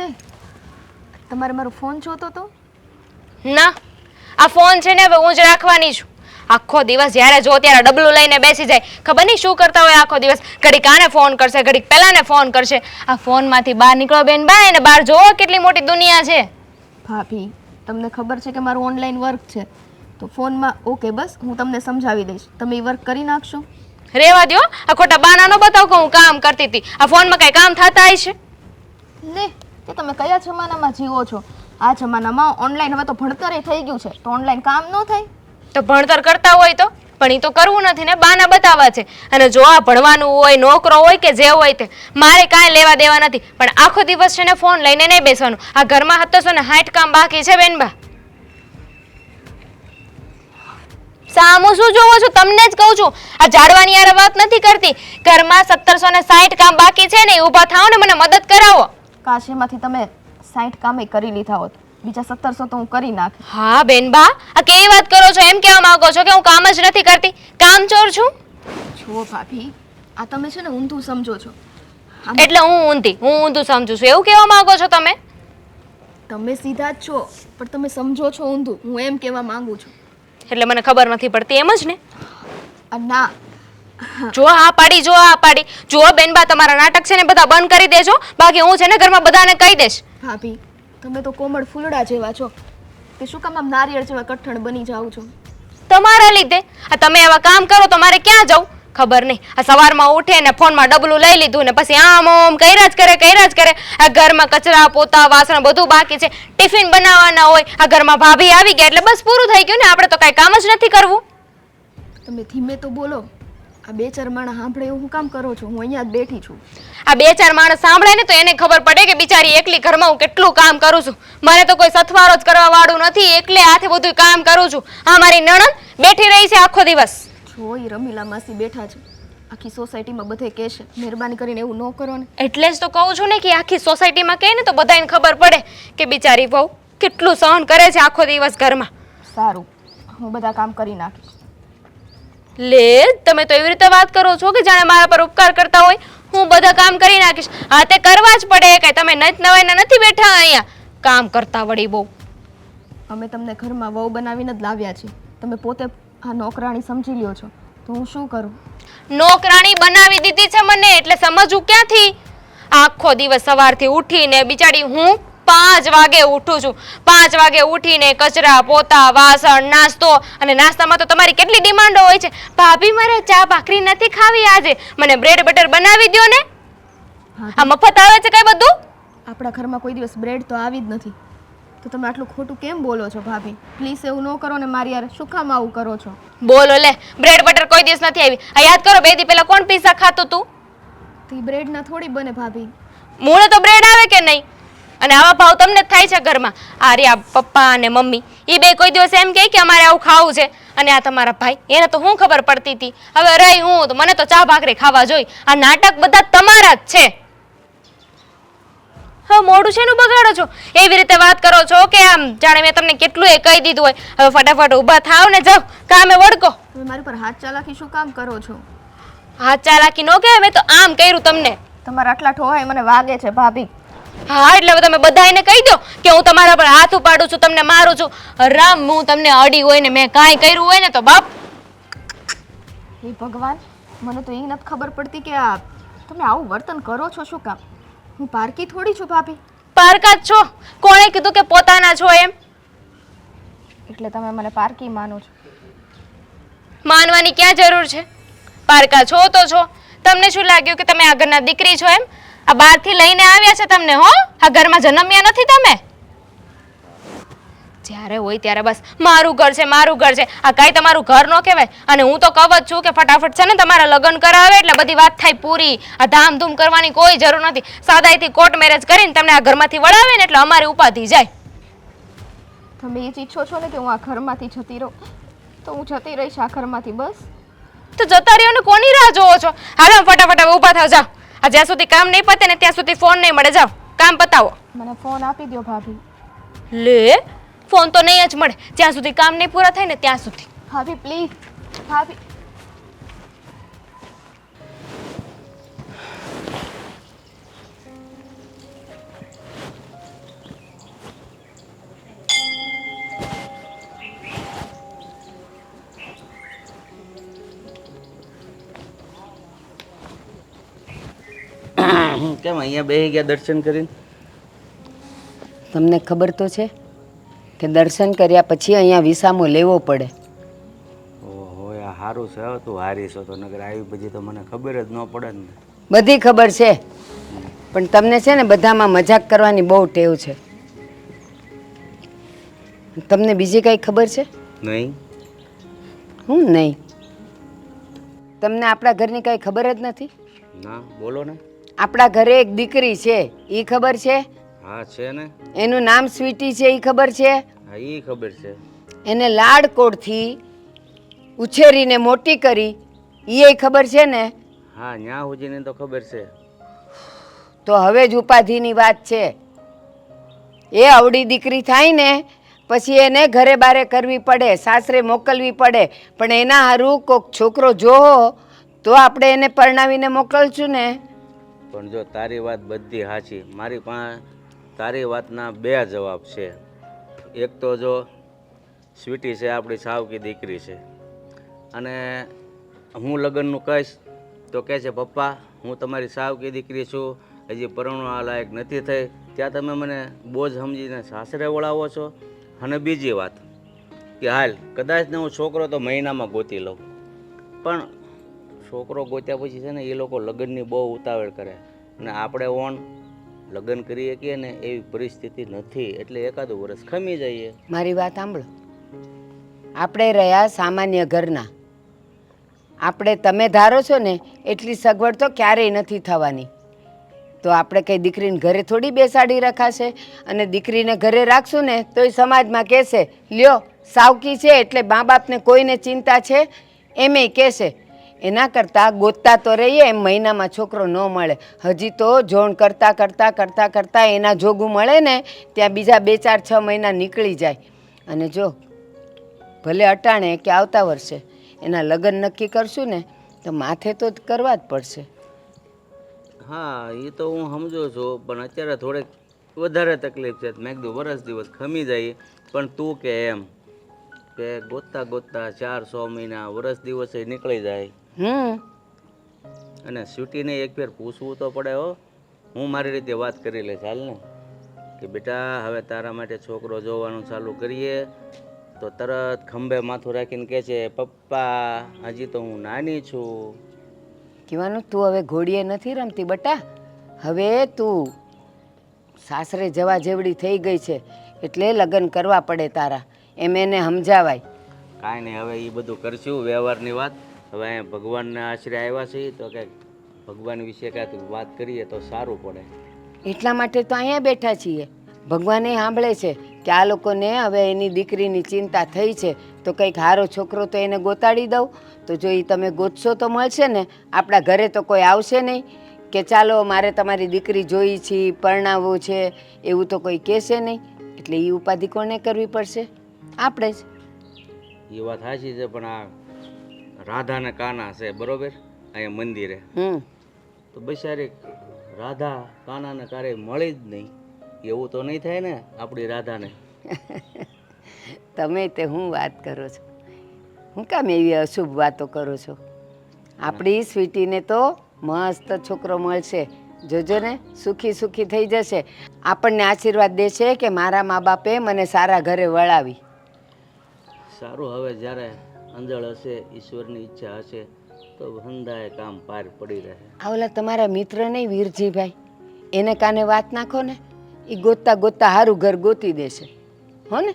ને તમારે મારો ફોન જોતો તો? ના, આ ફોન છે ને હવે હું જ રાખવાની છું. આખો દિવસ જ્યારે જો ત્યારે ડબલું લઈને બેસી જાય. ખબર નહીં શું કરતા હોય આખો દિવસ. ઘડીક આને ફોન કરશે, ઘડીક પેલાને ફોન કરશે. આ ફોનમાંથી બહાર નીકળો બેન બા, અને બહાર જોવો કેટલી મોટી દુનિયા છે. ભાભી, તમને ખબર છે કે મારું ઓનલાઈન વર્ક છે, તો ફોનમાં ઓકે બસ હું તમને સમજાવી દઈશ, તમે એ વર્ક કરી નાખશો. રેવા દ્યો, આ ખોટા બાના નો બતાવ કે હું કામ કરતી હતી. આ ફોનમાં કઈ કામ થતા હશે? લે, કે તમે કયા જમાનામાં જીવો છો? આ જમાનામાં ઓનલાઈન હવે તો ભણતરે થઈ ગયું છે, તો ઓનલાઈન કામ ન થાય? તો ભણતર કરતા હોય તો પણ એ તો કરવું નથી ને, બાના બતાવવા છે. અને જો આ ભણવાનું હોય, નોકરો હોય કે જે હોય તે, મારે કાંઈ લેવા દેવા નથી. પણ આખો દિવસ છે ને ફોન લઈને નહીં બેસવાનું. આ ઘરમાં હતો છો ને 60 કામ બાકી છે બેનબા. સામું શું જોવો છો? તમને જ કહું છું. આ જાડવાની યાર વાત નથી કરતી. ઘરમાં 1760 કામ બાકી છે ને, ઊભા થાઓ ને મને મદદ કરાવો. કાશ એમાંથી તમે 60 કામે કરી લીધા હોત, બીજા 1700 તો હું કરી નાખ. હા બેનબા, આ કેવી વાત કરો છો? એમ કહેવા માંગો છો કે હું કામ જ નથી કરતી, કામચોર છું? જો ભાભી, આ તમે છે ને ઊંધું સમજો છો. એટલે હું ઊંધું સમજુ છું એવું કહેવા માંગો છો તમે? તમે સીધા જ છો, પણ તમે સમજો છો ઊંધું, હું એમ કહેવા માંગુ છું. એટલે મને ખબર નથી પડતી એમ જ ને? ના, જો આ પાડી જો બેનબા, તમારા નાટક છે ને બધા બંધ કરી દેજો, બાકી હું છે ને ઘરમાં બધાને કહી દઈશ. ભાભી, તમે તો કોમળ ફૂલડા જેવા છો, કે શું કામ આમ નારિયેળ જેવા કઠણ બની જાવ છો? તમારા લીધે. આ તમે આવા કામ કરો તો મારે ક્યાં જવું? ખબર નહીં. આ સવારમાં ઉઠે ને ફોનમાં ડબલું લઈ લીધું ને પછી આમ કર્યા જ કરે. આ ઘરમાં કચરા પોતા વાસણ બધું બાકી છે, ટિફિન બનાવવાના હોય. આ ઘરમાં ભાભી આવી ગયા એટલે બસ પૂરું થઈ ગયું ને, આપણે તો કાંઈ કામ જ નથી કરવું. તમે ધીમે તો બોલો. આ બે ચાર માણસ સાંભળે એવું હું કામ કરો છો? હું અહીંયા જ બેઠી છું. આ બે ચાર માણસ સાંભળે ને તો એને ખબર પડે કે બિચારી એકલી ઘરમાં હું કેટલું કામ કરું છું. મને તો કોઈ સથવારો જ કરવા વાળું નથી, એકલે હાથે બધું કામ કરું છું. આ મારી નણંદ બેઠી રહી છે આખો દિવસ. જો ઈ રમીલા માસી બેઠા છે, આખી સોસાયટીમાં બધે કહેશે, મહેરબાની કરીને એવું ન કરો ને. એટલે જ તો કહું છું ને કે આખી સોસાયટીમાં કહે ને તો બધાને ખબર પડે કે બિચારી વહુ કેટલું સહન કરે છે આખો દિવસ ઘરમાં. સારું, હું બધા કામ કરી નાખીશ. લે, તમે તો એવી રીતે વાત કરો છો કે જાણે મારા પર ઉપકાર કરતા હોય. હું બધા કામ કરી નાખીશ. હા, તે કરવા જ પડે. કે તમે નત નવાઈના નથી બેઠા અહીંયા કામ કરતા વળી બહુ. અમે તમને ઘરમાં વહુ બનાવીને જ લાવ્યા છીએ, તમે પોતે આ નોકરાણી સમજી લ્યો છો, તો હું શું કરું? નોકરાણી બનાવી દીધી છે મને, એટલે સમજવું ક્યાંથી? આખો દિવસ સવારથી ઉઠીને બિચારી હું 5 વાગે ઉઠું છું. 5 વાગે ઉઠીને કચરા પોતા વાસણ નાસ્તો, અને નાસ્તામાં તો તમારી કેટલી ડિમાન્ડો હોય છે. ભાભી મારે ચા ભાખરી નથી ખાવી આજે, મને બ્રેડ બટર બનાવી દ્યો ને. આ મફત આવે છે કઈ બધું? આપણા ઘરમાં કોઈ દિવસ બ્રેડ તો આવી જ નથી, તો તમે આટલું ખોટું કેમ બોલો છો ભાભી? પ્લીઝ એવું ન કરો ને મારી યાર. શું કામ આવું કરો છો? બોલો લે, બ્રેડ બટર કોઈ દિવસ નથી આવી. આ યાદ કરો, 2 દી પહેલા કોણ પીઝા ખાતું તું? તો બ્રેડ ના થોડી બને ભાભી. મૂળે તો બ્રેડ આવે કે નહીં? અને આવા ભાવ તમને જ થાય છે ઘરમાં. આ રહ્યા પપ્પા અને મમ્મી, એ બે કોઈ દિવસ એમ કહે કે અમારે આવું ખાવું છે. અને આ તમારા ભાઈ, એને તો હું ખબર પડતી હતી. હવે રહી હું તો મને તો ચા ભાખરી ખાવા જોઈ. આ નાટક બધા તમારા જ છે. હવે મોઢું શેનું બગાડો છો? એવી રીતે વાત કરો છો કે આમ જાણે મેં તમને કેટલું એ કહી દીધું હોય. હવે ફટાફટ ઊભા થાવ ને જાઓ કામે વળકો. તમે મારી પર હાથ ચાલાકી શું કામ કરો છો? હાથ ચાલાકી નો કહેવાય, મેં તો આમ કર્યું તમને. તમારા આટલા ઠોહાય મને વાગે છે ભાભી. હા, એટલે તમે બધાને કહી દો કે હું તમારા પર હાથ ઉપાડું છું, તમને મારું છું. રામ, હું તમને અડી હોય ને મેં કાંઈ કર્યું હોય ને તો બાપ. હે ભગવાન, મને તો એ નથી ખબર પડતી કે આ તમે આવું વર્તન કરો છો શું કામ? હું પારકી થોડી છું ભાભી. પારકા જ છો. કોણે કીધું કે પોતાના છો એમ? એટલે તમે મને પારકી માનો છો? માનવાની ક્યાં જરૂર છે? પારકા છો તો છો. તમને શું લાગ્યું કે તમે આ ઘરના દીકરી છો એમ? આ બહારથી લઈને આવ્યા છે તમને, હો? આ ઘરમાં જન્મ્યા નથી તમે. જ્યારે હોય ત્યારે બસ મારું ઘર છે, મારું ઘર છે. આ કાંઈ તમારું ઘર ન કહેવાય. અને હું તો કહું જ છું કે ફટાફટ છે ને તમારા લગ્ન કરાવે એટલે બધી વાત થાય પૂરી. આ ધામધૂમ કરવાની કોઈ જરૂર નથી. સાદાઈથી કોર્ટ મેરેજ કરીને તમને આ ઘરમાંથી વળાવે ને એટલે અમારી ઉપાધિ જાય. તમે એ જ ઈચ્છો છો ને કે હું આ ઘરમાંથી જતી રહું? તો હું જતી રહીશ આ ઘરમાંથી બસ. તો જતા રહ્યો ને કોની રાહ જોવો છો? હાલો ફટાફટ હવે ઊભા થાવ, જાઓ. આ જ્યાં સુધી કામ નહીં પતે ને ત્યાં સુધી ફોન નહીં મળે. જાઓ કામ પતાવો. મને ફોન આપી દો ભાભી. લે, ફોન તો નહીં જ મળે જ્યાં સુધી કામ નહીં પૂરા થાય ને ત્યાં સુધી. ભાભી પ્લીઝ, ભાભી. કેમ અહીંયા બેસી ગયા દર્શન કરીને? તમને ખબર તો છે કે દર્શન કર્યા પછી અહીંયા વિસામો લેવો પડે. ઓહો, આ સારું છે. હવે તું હારી છો તો, નગર આવી બધી તો મને ખબર જ ન પડે ને. બધી ખબર છે, પણ તમને છે ને બધામાં મજાક કરવાની બહુ ટેવ છે. તમને બીજી કઈ ખબર છે? નહીં. હું નહીં. તમને આપણા ઘરની કઈ ખબર જ નથી? ના, બોલો ને. આપણા ઘરે એક દીકરી છે, એ ખબર છે? હા છે ને. એનું નામ સ્વીટી છે, એ ખબર છે? હા, એ ખબર છે. એને લાડકોડથી ઉછેરીને મોટી કરી, એ ખબર છે ને? હા, ન્યા હુજીને તો ખબર છે. તો હવે જ ઉપાધિની વાત છે. એ અવળી દીકરી થાય ને પછી એને ઘરે બારે કરવી પડે, સાસરે મોકલવી પડે, પણ એના હારું કોક છોકરો જોવો તો આપણે એને પરણાવીને મોકલશું ને. પણ જો તારી વાત બધી સાચી, મારી પાસે તારી વાતના બે જવાબ છે. એક તો જો સ્વીટી છે આપણી સાવકી દીકરી છે, અને હું લગ્નનું કહીશ તો કહે છે પપ્પા હું તમારી સાવકી દીકરી છું, હજી પરણવા લાયક નથી થઈ, ત્યાં તમે મને બોજ સમજીને સાસરે વળાવો છો. અને બીજી વાત કે હાલ કદાચ ને હું છોકરો તો મહિનામાં ગોતી લઉં, પણ છોકરો ગોત્યા પછી છે ને એ લોકો લગ્નની બહુ ઉતાવળ કરે, અને આપણે ઓન લગ્ન કરી શકીએ ને એવી પરિસ્થિતિ નથી, એટલે એકાદું વર્ષ ખમી જઈએ. મારી વાત સાંભળો, આપણે રહ્યા સામાન્ય ઘરના, આપણે તમે ધારો છો ને એટલી સગવડ તો ક્યારેય નથી થવાની. તો આપણે કંઈ દીકરીને ઘરે થોડી બેસાડી રખાશે, અને દીકરીને ઘરે રાખશું ને તો એ સમાજમાં કહેશે લ્યો સાવકી છે એટલે મા બાપને કોઈને ચિંતા છે એમેય કહેશે. એના કરતાં ગોતતા તો રહીએ, એમ મહિનામાં છોકરો ન મળે. હજી તો જોણ કરતાં કરતાં કરતાં કરતાં એના જોગું મળે ને ત્યાં બીજા 2-4-6 મહિના નીકળી જાય. અને જો ભલે અટાણે કે આવતા વર્ષે એના લગ્ન નક્કી કરશું ને તો માથે તો કરવા જ પડશે. હા, એ તો હું સમજુ છું, પણ અત્યારે થોડીક વધારે તકલીફ છે. મેં કીધું વરસ દિવસ ખમી જાય, પણ તું કે એમ કે ગોતતા ગોતતા 4-6 મહિના વરસ દિવસે નીકળી જાય. અને સ્વીટીને એક ફેર પૂછવું તો પડે. હો, હું મારી રીતે વાત કરી લઈશ હાલ ને કે બેટા હવે તારા માટે છોકરો જોવાનું ચાલુ કરીએ, તો તરત ખંભે માથું રાખીને કહે છે પપ્પા હજી તો હું નાની છું. કહેવાનું તું હવે ઘોડીએ નથી રમતી બટા, હવે તું સાસરે જવા જેવડી થઈ ગઈ છે એટલે લગ્ન કરવા પડે તારા, એમ એને સમજાવાય. કાંઈ નહીં, હવે એ બધું કરશું વ્યવહારની વાત. હવે અહીંયા ભગવાનના આશરે આવ્યા છીએ તો કંઈક ભગવાન વિશે કાંઈક વાત કરીએ તો સારું પડે. એટલા માટે તો અહીંયા બેઠા છીએ. ભગવાને સાંભળે છે કે આ લોકોને હવે એની દીકરીની ચિંતા થઈ છે, તો કંઈક સારો છોકરો તો એને ગોતાડી દઉં. તો જો એ તમે ગોતશો તો મળશે ને. આપણા ઘરે તો કોઈ આવશે નહીં કે ચાલો મારે તમારી દીકરી જોઈ છે, પરણાવવું છે, એવું તો કોઈ કહેશે નહીં. એટલે એ ઉપાધિ કોને કરવી પડશે? આપણે જ. એ વાત સાચી છે, પણ આ રાધા ને કાના છે બરોબર અહીંયા મંદિરે, તો બિચારી રાધા કાનાને ક્યારેય મળી જ નહીં. એવું તો નહીં થાય ને આપણી રાધાને? તમે તે હું વાત કરો છો? હું કામ એવી અશુભ વાતો કરો છો? આપણી સ્વીટીને તો મસ્ત છોકરો મળશે, જોજો ને, સુખી સુખી થઈ જશે. આપણને આશીર્વાદ દેશે કે મારા મા બાપે મને સારા ઘરે વળાવી. સારું, હવે જ્યારે અંજળ હશે, ઈશ્વરની ઈચ્છા હશે તો હંધાએ કામ પાર પડી રહે. આ ઓલા તમારા મિત્ર નહીં વીરજીભાઈ, એને કાને વાત નાખો ને, એ ગોતતા ગોતતા સારું ઘર ગોતી દેશે, હો ને?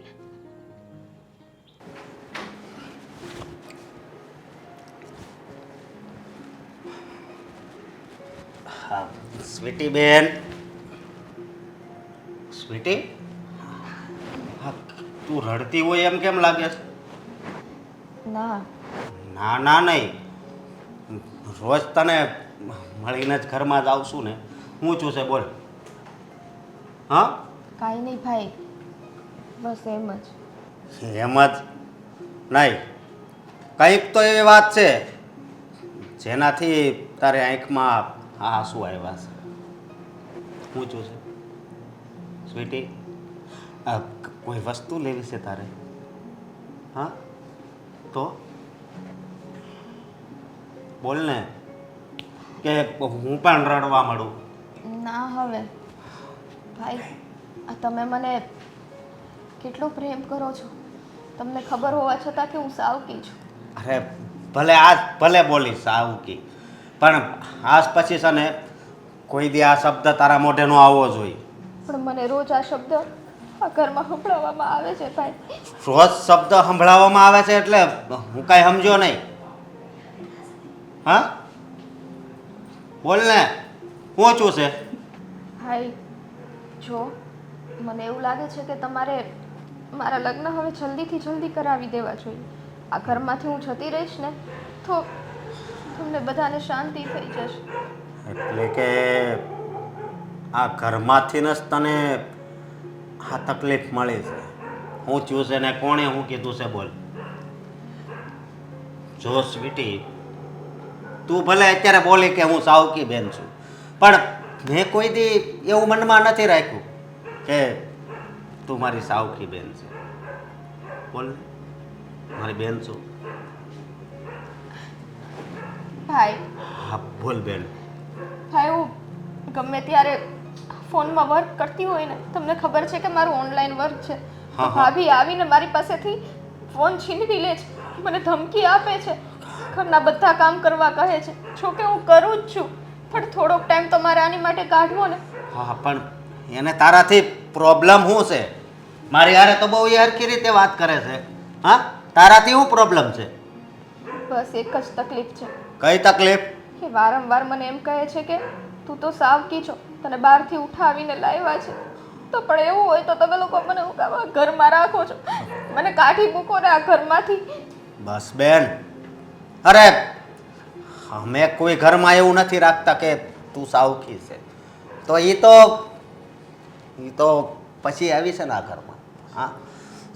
સ્વીટી બેન, સ્વીટી, હા તું રડતી હોય એમ કેમ લાગે છે? ના ના ના નહીં, રોજ તને મળીને જ ઘરમાં જ આવશું ને. હું છું છે બોલ. હા કાંઈ નહીં ભાઈ, બસ એમ જ. એમ જ નહીં, કંઈક તો એવી વાત છે જેનાથી તારે આંખમાં આંસુ આવ્યા છે. હું છું છે સ્વીટી, કોઈ વસ્તુ લેવી છે તારે? હા તો બોલ ને. કે હું પણ રડવા માંડું? ના હવે ભાઈ, આ તમે મને કેટલો પ્રેમ કરો છો તમને ખબર હોવા છતાં કે હું સાવકી છું. અરે ભલે આજ ભલે બોલીશ સાવકી, પણ આજ પછી છે ને કોઈ દી આ શબ્દ તારા મોઢે નો આવવો જોઈએ. પણ મને રોજ આ શબ્દ આ ઘરમાં સંભળાવવામાં આવે છે ભાઈ. રોજ શબ્દ સંભળાવવામાં આવે છે એટલે હું કાંઈ સમજો નહીં. હા બોલ ને, પહોંચું છે. ભાઈ જો મને એવું લાગે છે કે તમારે મારા લગ્ન હવે જલ્દીથી જલ્દી કરાવી દેવા જોઈએ. આ ઘરમાંથી હું જતી રહીશ ને તો તમને બધાને શાંતિ થઈ જશે. એટલે કે આ ઘરમાંથી જ તને આ તકલીફ મળી છે? હું થયું છે ને કોણે હું કીધું છે બોલ. જો સ્વીટી, તું ભલે અત્યારે બોલી કે હું સાવકી બેન છું, પણ મેં કોઈ દી એવું મનમાં નથી રાખ્યું કે તું મારી સાવકી બેન છે. બોલ ને, મારી બેન છું. ભાઈ હા બોલ બેન. ભાઈ હું ગમે ત્યારે ફોનમાં વર્ક કરતી હોય ને, તમને ખબર છે કે મારું ઓનલાઈન વર્ક છે, તો હા. ભાભી આવીને મારી પાસેથી ફોન છીનવી લે છે, મને ધમકી આપે છે, ઘરના બધા કામ કરવા કહે છે. જો કે હું કરું જ છું, પણ થોડોક ટાઈમ તો મારે આની માટે કાઢવો ને. હા પણ એને તારાથી પ્રોબ્લેમ શું છે? મારી હારે તો બહુ એ હરખી રીતે વાત કરે છે. હા, તારાથી શું પ્રોબ્લેમ છે? બસ એક જ તકલીફ છે કઈ તકલીફ? કે વારંવાર મને એમ કહે છે કે તું તો સાવકી છો, તને બહારથી ઉઠાવીને લાવ્યા છે, તો પણ એવું હોય તો તમે લોકો મને હું કામ આ ઘરમાં રાખો છો? મને કાઢી મૂકો ને આ ઘરમાંથી. બસ બેન, અરે અમે કોઈ ઘરમાં એવું નથી રાખતા કે તું સાવકી છે. તો એ તો પછી આવી છે ને આ ઘરમાં. હા,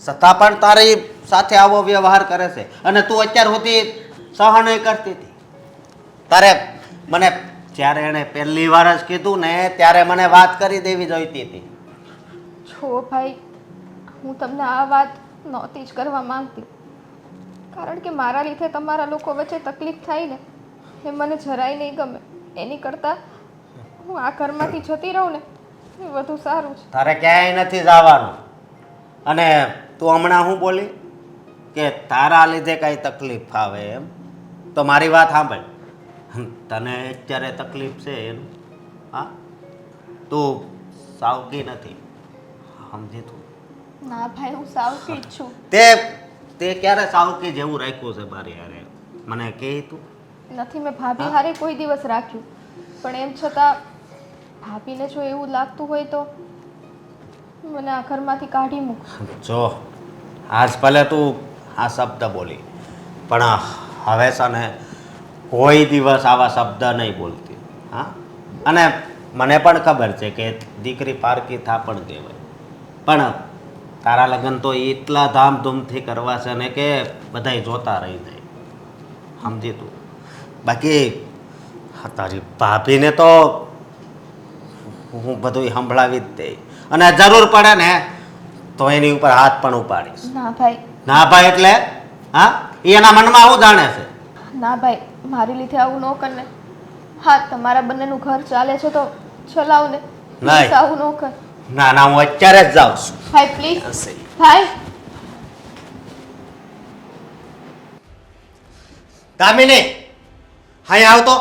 છતાં પણ તારી સાથે આવો વ્યવહાર કરે છે અને તું અત્યાર સુધી સહન કરતી હતી. તારે મને જ્યારે એણે પહેલી વાર જ કીધું ને ત્યારે મને વાત કરી દેવી જોઈતી હતી. છો ભાઈ, હું તમને આ વાત નહોતી જ કરવા માંગતી, કારણ કે મારા લીધે તમારા લોકો વચ્ચે તકલીફ થાય ને એ મને જરાય નહીં ગમે. એની કરતાં હું આ ઘરમાંથી જતી રહું ને એ વધુ સારું છે. તારે ક્યાંય નથી જવાનું. અને તું હમણાં શું બોલી કે તારા લીધે કાંઈ તકલીફ આવે એમ? તો મારી વાત સાંભળ, તને અત્યારે તકલીફ છે એનું? હા, તું સાવકી નથી, સમજી તું? ના ભાઈ, હું સાવકી જ છું. તે ક્યારે સાવકી જેવું રાખ્યું છે મારી હારે? મને કહે તું. નથી મેં ભાભી હારે કોઈ દિવસ રાખ્યું, પણ એમ છતાં ભાભીને જો એવું લાગતું હોય તો મને આ ઘરમાંથી કાઢી મૂક. જો આજ ભલે તું આ શબ્દ બોલી, પણ હવે છે ને કોઈ દિવસ આવા શબ્દ નહીં બોલતી. હા, અને મને પણ ખબર છે કે દીકરી પારકી થા પણ કહેવાય, પણ તારા લગ્ન તો એટલા ધામધૂમથી કરવા છે ને કે બધાય જોતા રહી જાય, સમજી તું? બાકી તારી ભાભીને તો હું બધું સંભળાવી જ દઈ, અને જરૂર પડે ને તો એની ઉપર હાથ પણ ઉપાડીશ. ના ભાઈ. ના ભાઈ એટલે? હા, એ એના મનમાં આવું જાણે છે. ના ભાઈ, મારી લીધે આવું ન કર ને. હા, તમારા બંનેનું ઘર ચાલે છે તો ચલાવ ને. નહીં. આવું ન કર ના ના, હું અત્યારે જ જાઉં છું. ભાઈ, પ્લીઝ ભાઈ. દામિની, અહીં આવતો.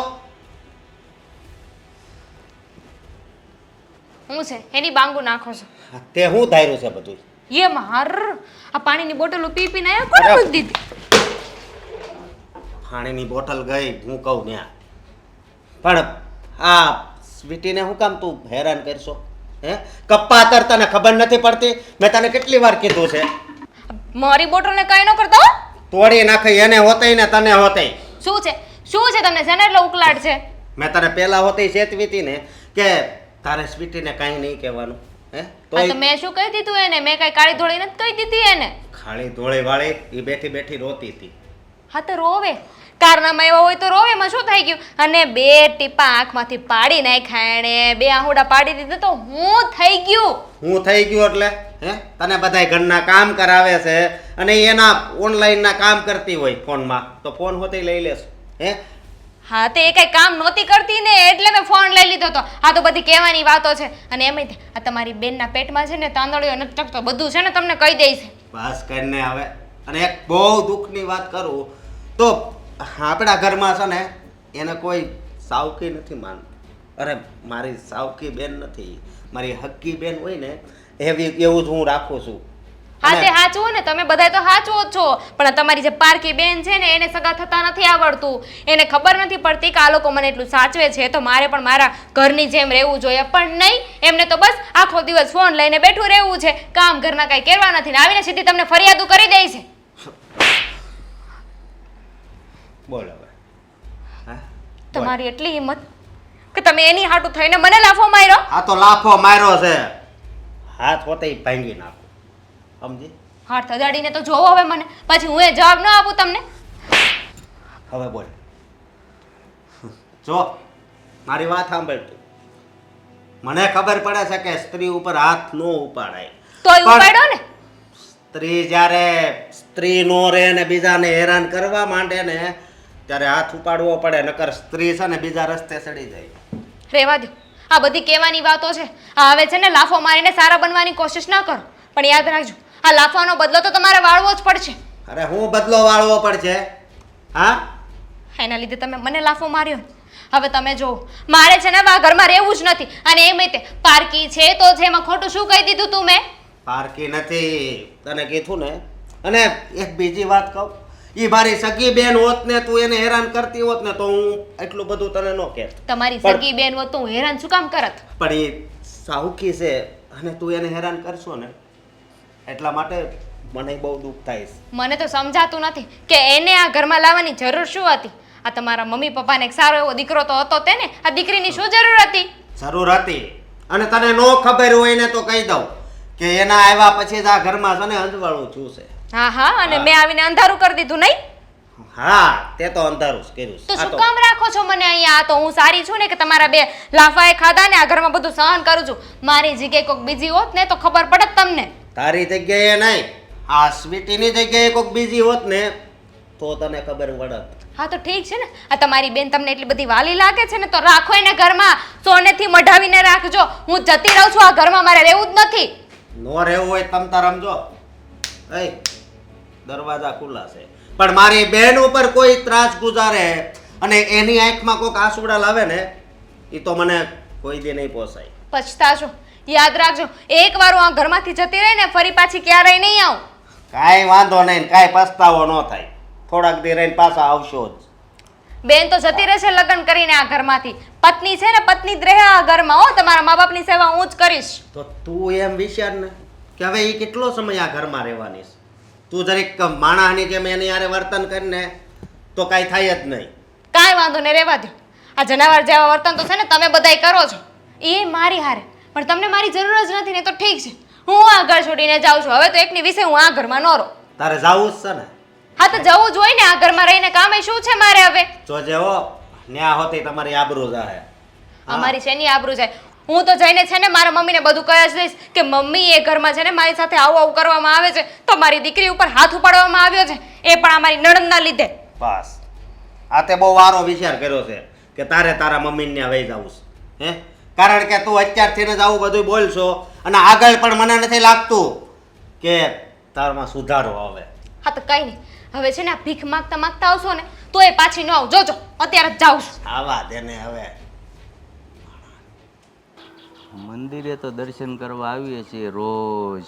હું છે એની બાંગુ નાખો છો? તે શું ધાર્યું છે બધું? એ માર આ પાણીની બોટલો પી પીને આયા કોને અરે. મૂકી દીધી? પાણીની બોટલ ગઈ હું કહું ત્યાં, પણ આ સ્વીટીને શું કામ તું હેરાન કરશો? હે, કપ્પા તર તને ખબર નથી પડતી? મેં તને કેટલી વાર કીધું છે મારી બોટલને કઈ ન કરતો હો? તોડી નાખી, એને હોતઈ ને તને હોતઈ. શું છે તમને છે ને એટલો ઉકલાટ છે? મેં તને પહેલા હોતી ચેતવી હતી ને કે તારે સ્વીટીને કાંઈ નહીં કહેવાનું. હે, હા તો તો મેં શું કહી દીધું એને? મેં કઈ કાળી ધોળી નથી કહી દીધી એને. ખાલી ધોળી વાળી એ બેઠી બેઠી રોતી હતી. હા તો રોવે, કારનામાં એવા હોય તો રોવે, એમાં શું થઈ ગયું? અને બે ટીપા આંખમાંથી પાડી નાખ્યા એણે, બે આહુડા પાડી દીધા તો હું થઈ ગયું. હું થઈ ગયો એટલે? હે, તને બધાય ઘરના કામ કરાવે છે અને એના ઓનલાઈનના કામ કરતી હોય ફોનમાં, તો ફોન હોતે લઈ લેશ. હે, હા તે એ કઈ કામ નહોતી કરતી ને એટલે મેં ફોન લઈ લીધો હતો. આ તો બધી કહેવાની વાતો છે. અને એમ આ તમારી બેનના પેટમાં છે ને તાંદળીઓ નથી ટકતો, બધું છે ને તમને કહી દઈશ. બસ કરીને હવે. અને એક બહુ દુઃખની વાત કરું તો આપણા ઘરમાં છે ને એને કોઈ સાવકી નથી માનતું. અરે મારી સાવકી બેન નથી, મારી હક્કી બેન હોય ને એવું જ હું રાખું છું. હા તે સાચું ને, તમે બધા તો સાચું જ છો. પણ તમારી જે પારકી બેન છે ને એને સગા થતા નથી આવડતું. એને ખબર નથી પડતી કે આ લોકો મને એટલું સાચવે છે તો મારે પણ મારા ઘરની જેમ રહેવું જોઈએ. પણ નહીં, એમને તો બસ આખો દિવસ ફોન લઈને બેઠું રહેવું છે, કામ ઘરના કઈ કરવા નથી ને આવીને સીધી તમને ફરિયાદો કરી દે છે. બોલ હવે. હા? તમારી એટલી હિંમત કે તમે એની હાટું થઈને મને લાફો માર્યો. આ તો લાફો માર્યો છે, હાથ હોતે ભાંગી નાખો. સમજી? હાથ અજાડીને તો જોવો હવે મને, પછી હું એ જવાબ ન આપું તમને. હવે બોલ. જો મારી વાત સાંભળ તું. મને ખબર પડે છે કે સ્ત્રી ઉપર હાથ ન ઉપાડાય. તોય ઉપાડ્યો ને. સ્ત્રી જ્યારે સ્ત્રી નો રહે ને બીજાને હેરાન કરવા માંડે ને ત્યારે હાથ ઉપાડવો પડે, નકર સ્ત્રી છે ને બીજા રસ્તે ચડી જાય. રેવા દો, આ બધી કહેવાની વાતો છે. આ હવે છે ને લાફો મારીને સારા બનવાની કોશિશ ના કરો, પણ યાદ રાખજો આ લાફાનો બદલો તો તમારે વાળવો જ પડશે. અરે હું બદલો વાળવો પડશે? હા, એના લીધે તમે મને લાફો માર્યો. હવે તમે જો મારે છે ને આ ઘરમાં રહેવું જ નથી. અને એમ તે પારકી છે તો છે, એમાં ખોટું શું કહી દીધું તું મેં? પારકી નથી તને કીધું ને. અને એક બીજી વાત કહું, ઈ મારી સગી બેન હોત ને તું એને હેરાન કરતી હોત ને તો હું એટલું બધું તને ન કહેત. તમારી સગી બેન હોત તો હું હેરાન શું કામ કરત? પણ એ સાવકી છે અને તું એને હેરાન કરશો ને એટલા માટે મને બહુ દુઃખ થાય છે. મને તો સમજાતું નથી કે એને આ ઘરમાં લાવવાની જરૂર શું હતી. આ તમારા મમ્મી પપ્પાને એક સારો એવો દીકરો તો હતો તેને, આ દીકરીની શું જરૂર હતી? જરૂર હતી. અને તને નો ખબર હોય ને તો કહી દઉં કે એના આવ્યા પછી જ આ ઘરમાં છે ને અંજવાળું થયું છે. હા હા, અને મેં આવીને અંધારું કરી દીધું નહીં? હા, તે તો અંધારું જ કર્યું છે. તો શું કામ રાખો છો મને અહીંયા? આ તો હું સારી છું ને કે તમારા બે લાફાએ ખાધા ને આ ઘરમાં બધું સહન કરું છું. મારી જગ્યાએ કોઈક બીજી હોત ને તો ખબર પડત તમને. તારી જગ્યાએ નહીં, આ સ્વીટીની જગ્યાએ કોઈક બીજી હોત ને તો તને ખબર પડત. હા તો ઠીક છે ને, આ તમારી બેન તમને એટલી બધી વાલી લાગે છે ને તો રાખો એને ઘરમાં, સોનેથી મઢાવીને રાખજો. હું જતી રહું છું, આ ઘરમાં મારે રહેવું જ નથી. નો રહેવું હોય તમ તાર સમજો. એ દરવાજા ખુલ્લા છે, પણ મારી બેન ઉપર કોઈ ત્રાસ ગુજારે અને એની આંખમાં કોઈક આંસુડા લાવે ને એ તો મને કોઈ દી નહીં પોસાય. પછતાશો. યાદ રાખજો, એકવાર હું આ ઘરમાંથી જતી રહી ને ફરી પાછી ક્યારેય નહીં આવું. કાંઈ વાંધો નહીં, કાંઈ પસ્તાવો ન થાય. થોડાક દી રહીને પાછા આવશો જ. બેન તો જતી રહેશે લગ્ન કરીને આ ઘરમાંથી. પત્ની છે ને પત્ની જ રહે આ ઘરમાં. હો, તમારા મા બાપની સેવા હું જ કરીશ. તો તું એમ વિચાર ને કે હવે એ કેટલો સમય આ ઘરમાં રહેવાની છે. તું જરીક માણસની જેમ એની હારે વર્તન કરીને તો કાંઈ થાય જ નહીં. કાંઈ વાંધો નહીં, રહેવા દો. આ જનાવર જેવા વર્તન તો છે ને તમે બધાય કરો છો, એ મારી હારે. પણ તમને મારી જરૂર જ નથી ને તો ઠીક છે, હું આ ઘર છોડીને જાઉં છું. હવે તો એકની વિશે હું આ ઘરમાં ન રહું. તારે જાવું જ છે ને? હા તો જવું જ હોય ને, આ ઘરમાં રહીને કામ શું છે મારે હવે? જોજે હો, ન્યા હોતી તમારી આબરૂ જાહે. અમારી શેની આબરૂ જાય? હું તો જઈને છે ને મારા મમ્મીને બધું કહી જ દઈશ કે મમ્મી એ ઘરમાં છે ને મારી સાથે આવું આવું કરવામાં આવે છે તો મારી દીકરી ઉપર હાથ ઉપાડવામાં આવ્યો છે, એ પણ અમારી નણંદના લીધે. બસ આ તે બહુ વારો વિચાર કર્યો છે કે તારે તારા મમ્મીને ત્યાં વહી જવું છે. હે, કારણ કે તું અત્યારથી જ આવું બધું બોલશો અને આગળ પણ મને નથી લાગતું કે તારમાં સુધારો આવે. હા તો કઈ નહીં, હવે છે ને આ ભીખ માંગતા માંગતા આવશો ને તો એ પાછી ન આવું. જોજો અત્યારે જ જાઉં છું. આવા દે ને હવે. મંદિરે તો દર્શન કરવા આવીએ છીએ રોજ.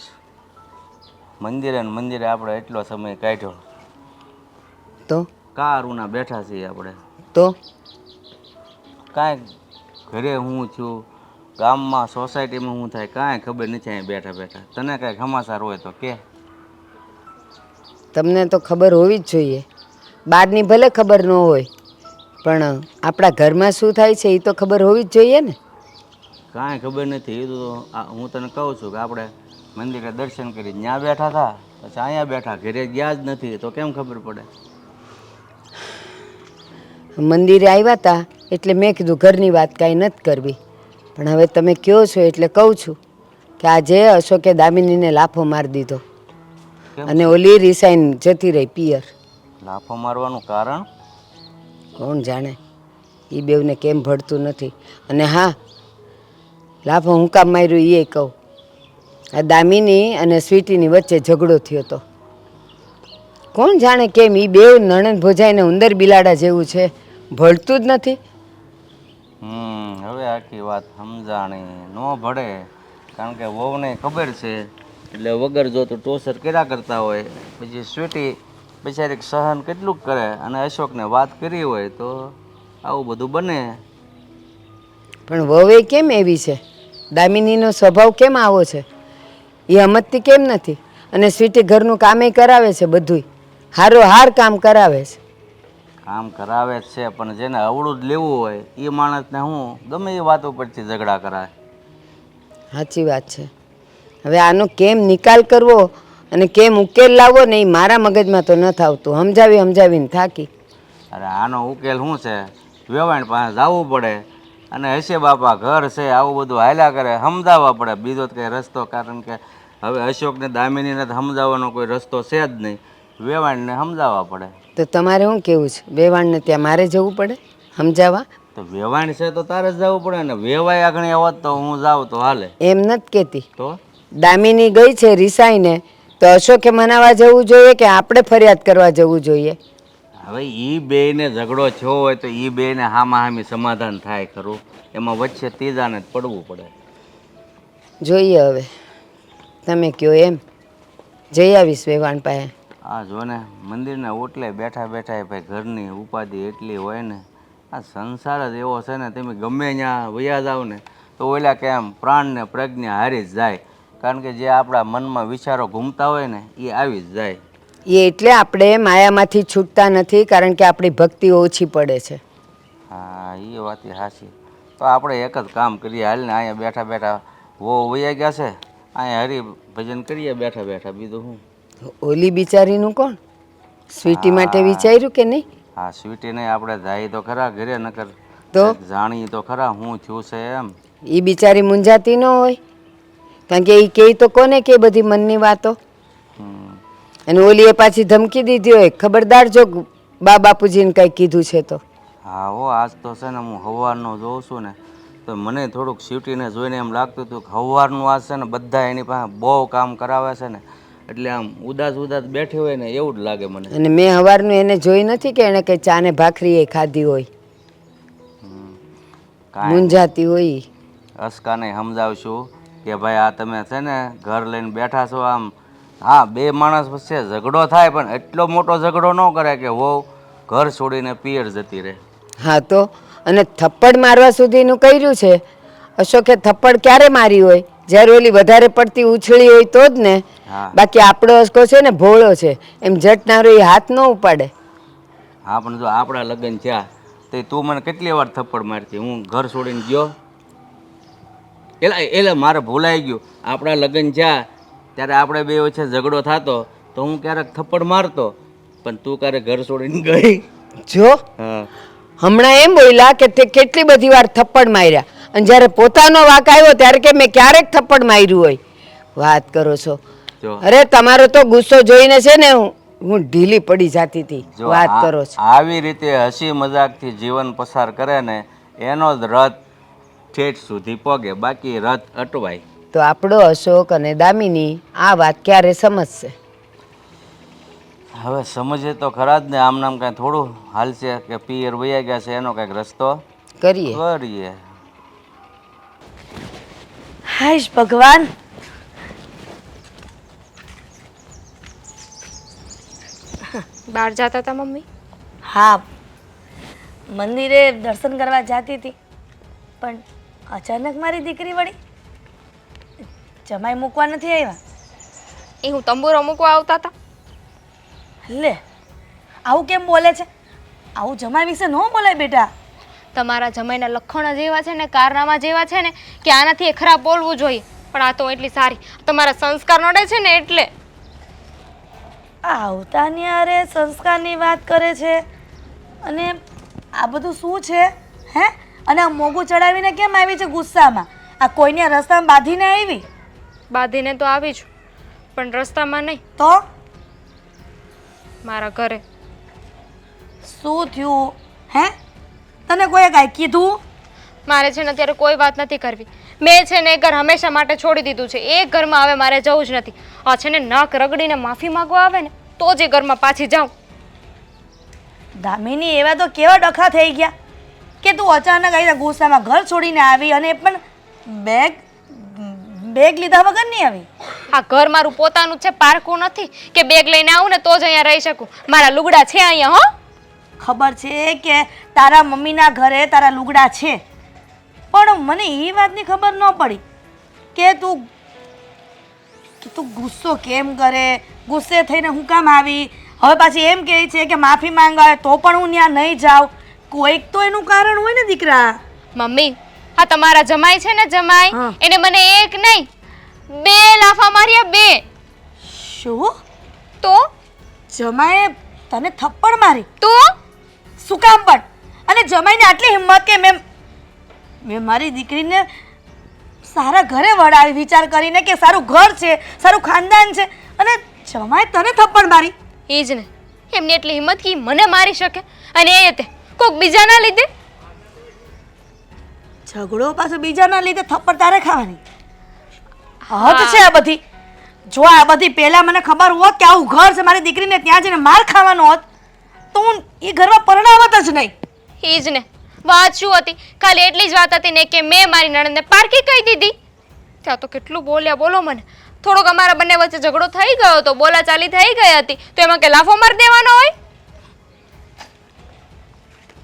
મંદિરે ને મંદિરે આપણે એટલો સમય કાઢ્યો. તો કારુના બેઠા છીએ આપણે. તો કાંઈ ઘરે હું છું, ગામમાં સોસાયટીમાં શું થાય કાંઈ ખબર નથી. અહીં બેઠા બેઠા તને કાંઈ સમાચાર હોય તો કે. તમને તો ખબર હોવી જ જોઈએ. બહારની ભલે ખબર ન હોય પણ આપણા ઘરમાં શું થાય છે એ તો ખબર હોવી જ જોઈએ ને. કાંઈ ખબર નથી. એ તો હું તને કહું છું કે આપણે મંદિરે દર્શન કરી ત્યાં બેઠા હતા, પછી અહીંયા બેઠા, ઘરે ગયા જ નથી તો કેમ ખબર પડે? મંદિરે આવ્યા હતા એટલે મેં કીધું ઘરની વાત કાંઈ નથી કરવી, પણ હવે તમે કહો છો એટલે કહું છું કે આજે અશોકે દામિનીને લાફો મારી દીધો અને ઓલી રિસાઈન જતી રહી પિયર. લાફો મારવાનું કારણ કોણ જાણે? એ બેવને કેમ ભળતું નથી. અને હા, લાભો હું કામ માર્યું એ કહું. આ દામિની અને સ્વીટીની વચ્ચે ઝઘડો થયો હતો. કોણ જાણે કેમ એ બે નણંદ ભોજાઈને ઉંદર બિલાડા જેવું છે, ભળતું જ નથી. હવે આખી વાત સમજાણી ન ભળે, કારણ કે વહુને ખબર છે એટલે વગર જો તો ટોસર કર્યા કરતા હોય. પછી સ્વીટી બિચારી સહન કેટલું કરે, અને અશોકને વાત કરી હોય તો આવું બધું બને. પણ વહુ કેમ એવી છે? દામિનીનો સ્વભાવ કેમ આવો છે? એ સમજતી કેમ નથી? અને સ્વીટી ઘરનું કામે કરાવે છે, બધુંય હારો હાર કામ કરાવે છે. કામ કરાવે જ છે, પણ જેને અવળું જ લેવું હોય એ માણસને હું ગમે એ વાતો પરથી ઝઘડા કરાય. સાચી વાત છે. હવે આનો કેમ નિકાલ કરવો અને કેમ ઉકેલ લાવવો ને એ મારા મગજમાં તો નથી આવતું. સમજાવીને થાકી. અરે આનો ઉકેલ શું છે? વેવાણ પાસે જવું પડે, અને હશે બાપા ઘર છે, આવું બધું હાલ્યા કરે, સમજાવવા પડે. બીજો કંઈ રસ્તો, કારણ કે હવે અશોકને દામિનીને સમજાવવાનો કોઈ રસ્તો છે જ નહીં. વેવાણને સમજાવવા પડે. તો તમારે શું કેવું છે? વેવાણને ત્યાં મારે જવું પડે સમજાવવા? તો વેવાણ છે તો તારે જ જવું પડે ને. વેવાય આગળ હોત તો હું જાઉં તો હાલે. એમ નથી કહેતી. તો દામિની ગઈ છે રિસાઈને, તો અશોકે મનાવવા જવું જોઈએ કે આપણે ફરિયાદ કરવા જવું જોઈએ? હવે એ બેયને ઝઘડો થયો હોય તો એ બેયને હામાહામી સમાધાન થાય ખરું. એમાં વચ્ચે ત્રીજાને જ પડવું પડે. જોઈએ હવે તમે કહો એમ. જઈ આવીશ વેવાણ પાસે. આ જો ને મંદિરને ઓટલે બેઠા બેઠા એ ભાઈ ઘરની ઉપાધિ એટલી હોય ને. આ સંસાર જ એવો છે ને, તમે ગમે ત્યાં વયા જાવ ને તો ઓલા કે આમ પ્રાણ ને પ્રજ્ઞા હારી જ જાય. કારણ કે જે આપણા મનમાં વિચારો ઘૂમતા હોય ને એ આવી જ જાય. એ એટલે આપણે માયામાંથી છૂટતા નથી, કારણ કે આપણી ભક્તિ ઓછી પડે છે. હા, એ વાત સાચી. તો આપણે એક જ કામ કરીએ, હાલ ને અહીંયા બેઠા બેઠા વો વયા ગયા છે, અહીંયા હરી ભજન કરીએ બેઠા બેઠા. બીજું શું? ઓલી બિચારીનું કોણ? સ્વીટી માટે વિચાર્યું કે નહીં? હા, સ્વીટીને આપણે જાય તો ખરા ઘરે, નકર તો જાણીએ તો ખરા હું થયું છે એમ. એ બિચારી મૂંઝાતી ન હોય, કારણ કે એ કહે તો કોને કે બધી મનની વાતો. અને ઓલીએ પાછી ધમકી દીધી હોય, ખબરદાર જો બા બાપુજીને કંઈ કીધું છે તો. હા હો, આજ તો છે ને હું સવારનો જોઉં છું ને તો મને થોડુંક સ્વીટીને જોઈને એમ લાગતું હતું કે સવારનું આજ છે ને બધા એની પાસે બહુ કામ કરાવે છે ને, એટલે આમ ઉદાસ ઉદાસ બેઠી હોય ને એવું જ લાગે મને. અને મેં સવારનું એને જોઈ નથી કે એને કંઈ ચાને ભાખરી એ ખાધી હોય, મૂંઝાતી હોય. અસ્કાને સમજાવશું કે ભાઈ આ તમે છે ને ઘર લઈને બેઠા છો આમ. હા, બે માણસ વચ્ચે ઝઘડો થાય પણ એટલો મોટો ઝઘડો ન કરે કે વહુ ઘર છોડીને પિયર જતી રહે. હા તો, અને થપ્પડ મારવા સુધીનું કર્યું છે. અશોકે થપ્પડ ક્યારે મારી હોય? જ્યારે ઓલી વધારે પડતી ઉછળી હોય તો જ ને. બાકી આપણો અશકો છે ને ભોળો છે, એમ જટનારો એ હાથ ન ઉપાડે. હા, પણ જો આપણા લગ્ન થયા તો તું મને કેટલી વાર થપ્પડ મારતી? હું ઘર છોડીને ગયો એટલે મારે ભૂલાઈ ગયું. આપણા લગ્ન થયા ત્યારે આપણે બે વચ્ચે ઝઘડો થતો તો હું ક્યારેક થપ્પડ મારતો, પણ તું ક્યારેક ઘર છોડીને ગઈ. જો હમણાં એમ બોલ્યા કે તે કેટલી બધી વાર થપ્પડ માર્યા, અને જ્યારે પોતાનો વાંક આવ્યો ત્યારે કે મેં ક્યારેક થપ્પડ માર્યું હોય. વાત કરો છો? અરે તમારો તો ગુસ્સો જોઈને છે ને હું ઢીલી પડી જતી હતી. વાત કરો છો? આવી રીતે હસી મજાકથી જીવન પસાર કરે ને એનો જ રથ ઠેઠ સુધી પગે, બાકી રથ અટવાય. તો આપણો અશોક અને દામિની આ વાત ક્યારે સમજશે? હવે સમજે તો ખરા જ ને. આમ નામ કાંઈ થોડું હાલશે કે પિયર વયા ગયા છે એનો કંઈક રસ્તો કરીએ. હાશ ભગવાન, બહાર જતા હતા મમ્મી? હા, મંદિરે દર્શન કરવા જતી હતી, પણ અચાનક મારી દીકરી વળી જમાઈ મૂકવા નથી આવ્યા. એ હું તંબુરો મૂકવા આવતા હતા. લે, આવું કેમ બોલે છે? આવું જમાઈ વિશે ન બોલાય બેટા. તમારા જમાઈના લખણ જેવા છે ને, કારનામા જેવા છે ને કે આનાથી એ ખરાબ બોલવું જોઈએ. પણ આ તો એટલી સારી, તમારા સંસ્કાર નડે છે ને એટલે. આવતાની અરે સંસ્કારની વાત કરે છે, અને આ બધું શું છે હે? અને આ મોગું ચડાવીને કેમ આવી છે ગુસ્સામાં? આ કોઈને રસ્તામાં બાંધીને આવી? બાંધીને તો આવી છું, પણ રસ્તામાં નહીં. તો મારા ઘરે. શું થયું હે? તને કોઈએ કાંઈ કીધું? મારે છે ને અત્યારે કોઈ વાત નથી કરવી. મેં છે ને એ ઘર હંમેશા માટે છોડી દીધું છે. એ ઘરમાં હવે મારે જવું જ નથી. આ છે ને નાક રગડીને માફી માંગવા આવે ને તો જ એ ઘરમાં પાછી જાઉં. દામિની, એવા તો કેવા ડખા થઈ ગયા કે તું અચાનક આવી ગુસ્સામાં ઘર છોડીને આવી, અને એ પણ બેગ લીધા વગર નહીં આવી. આ ઘર મારું પોતાનું છે, પારકું નથી કે બેગ લઈને આવું ને તો જ અહીંયા રહી શકું. મારા લુગડા છે અહીંયા. હો, ખબર છે કે તારા મમ્મીના ઘરે તારા લુગડા છે, પણ મને એ વાતની ખબર ન પડી કે તું ગુસ્સો કેમ કરે, ગુસ્સે થઈને હું કામ આવી. હવે પાછી એમ કહે છે કે માફી માંગાવે તો પણ હું ત્યાં નહીં જાઉં. કોઈક તો એનું કારણ હોય ને દીકરા. મમ્મી, આ તમારા જમાઈ છે ને, જમાઈ, હા. એને મને એક નહીં 2 લાફા માર્યા. 2. શું? તો જમાએ તને થપ્પડ મારી? તો શું કામ પણ? અને જમાઈને આટલી હિંમત કે મેં મારી દીકરીને સારા ઘરે વળાવી, વિચાર કરીને કે સારું ઘર છે, સારું ખાનદાન છે, અને જમાએ તને થપ્પડ મારી? એ જ ને, એમની એટલી હિંમત કે ઈ મને મારી શકે, અને એ તે કોઈક બીજાના લીધે. ઝઘડો પાછો બીજાના લીધે થપ્પડ તારે ખાવાની? હદ છે આ બધી. જો આ બધી પહેલા મને ખબર હોત કે આવું ઘર છે, મારી દીકરીને ત્યાં જઈને માર ખાવાનો હોત તો હું એ ઘરમાં પરણાવત જ નહીં. એ જ ને, વાત શું હતી? ખાલી એટલી જ વાત હતી ને કે મેં મારી નણંદને પારકી કહી દીધી. ત્યાં તો કેટલું બોલ્યા બોલો મને. થોડોક અમારા બંને વચ્ચે ઝઘડો થઈ ગયો તો, બોલાચાલી થઈ ગઈ હતી, તો એમાં કે લાફો મારી દેવાનો હોય?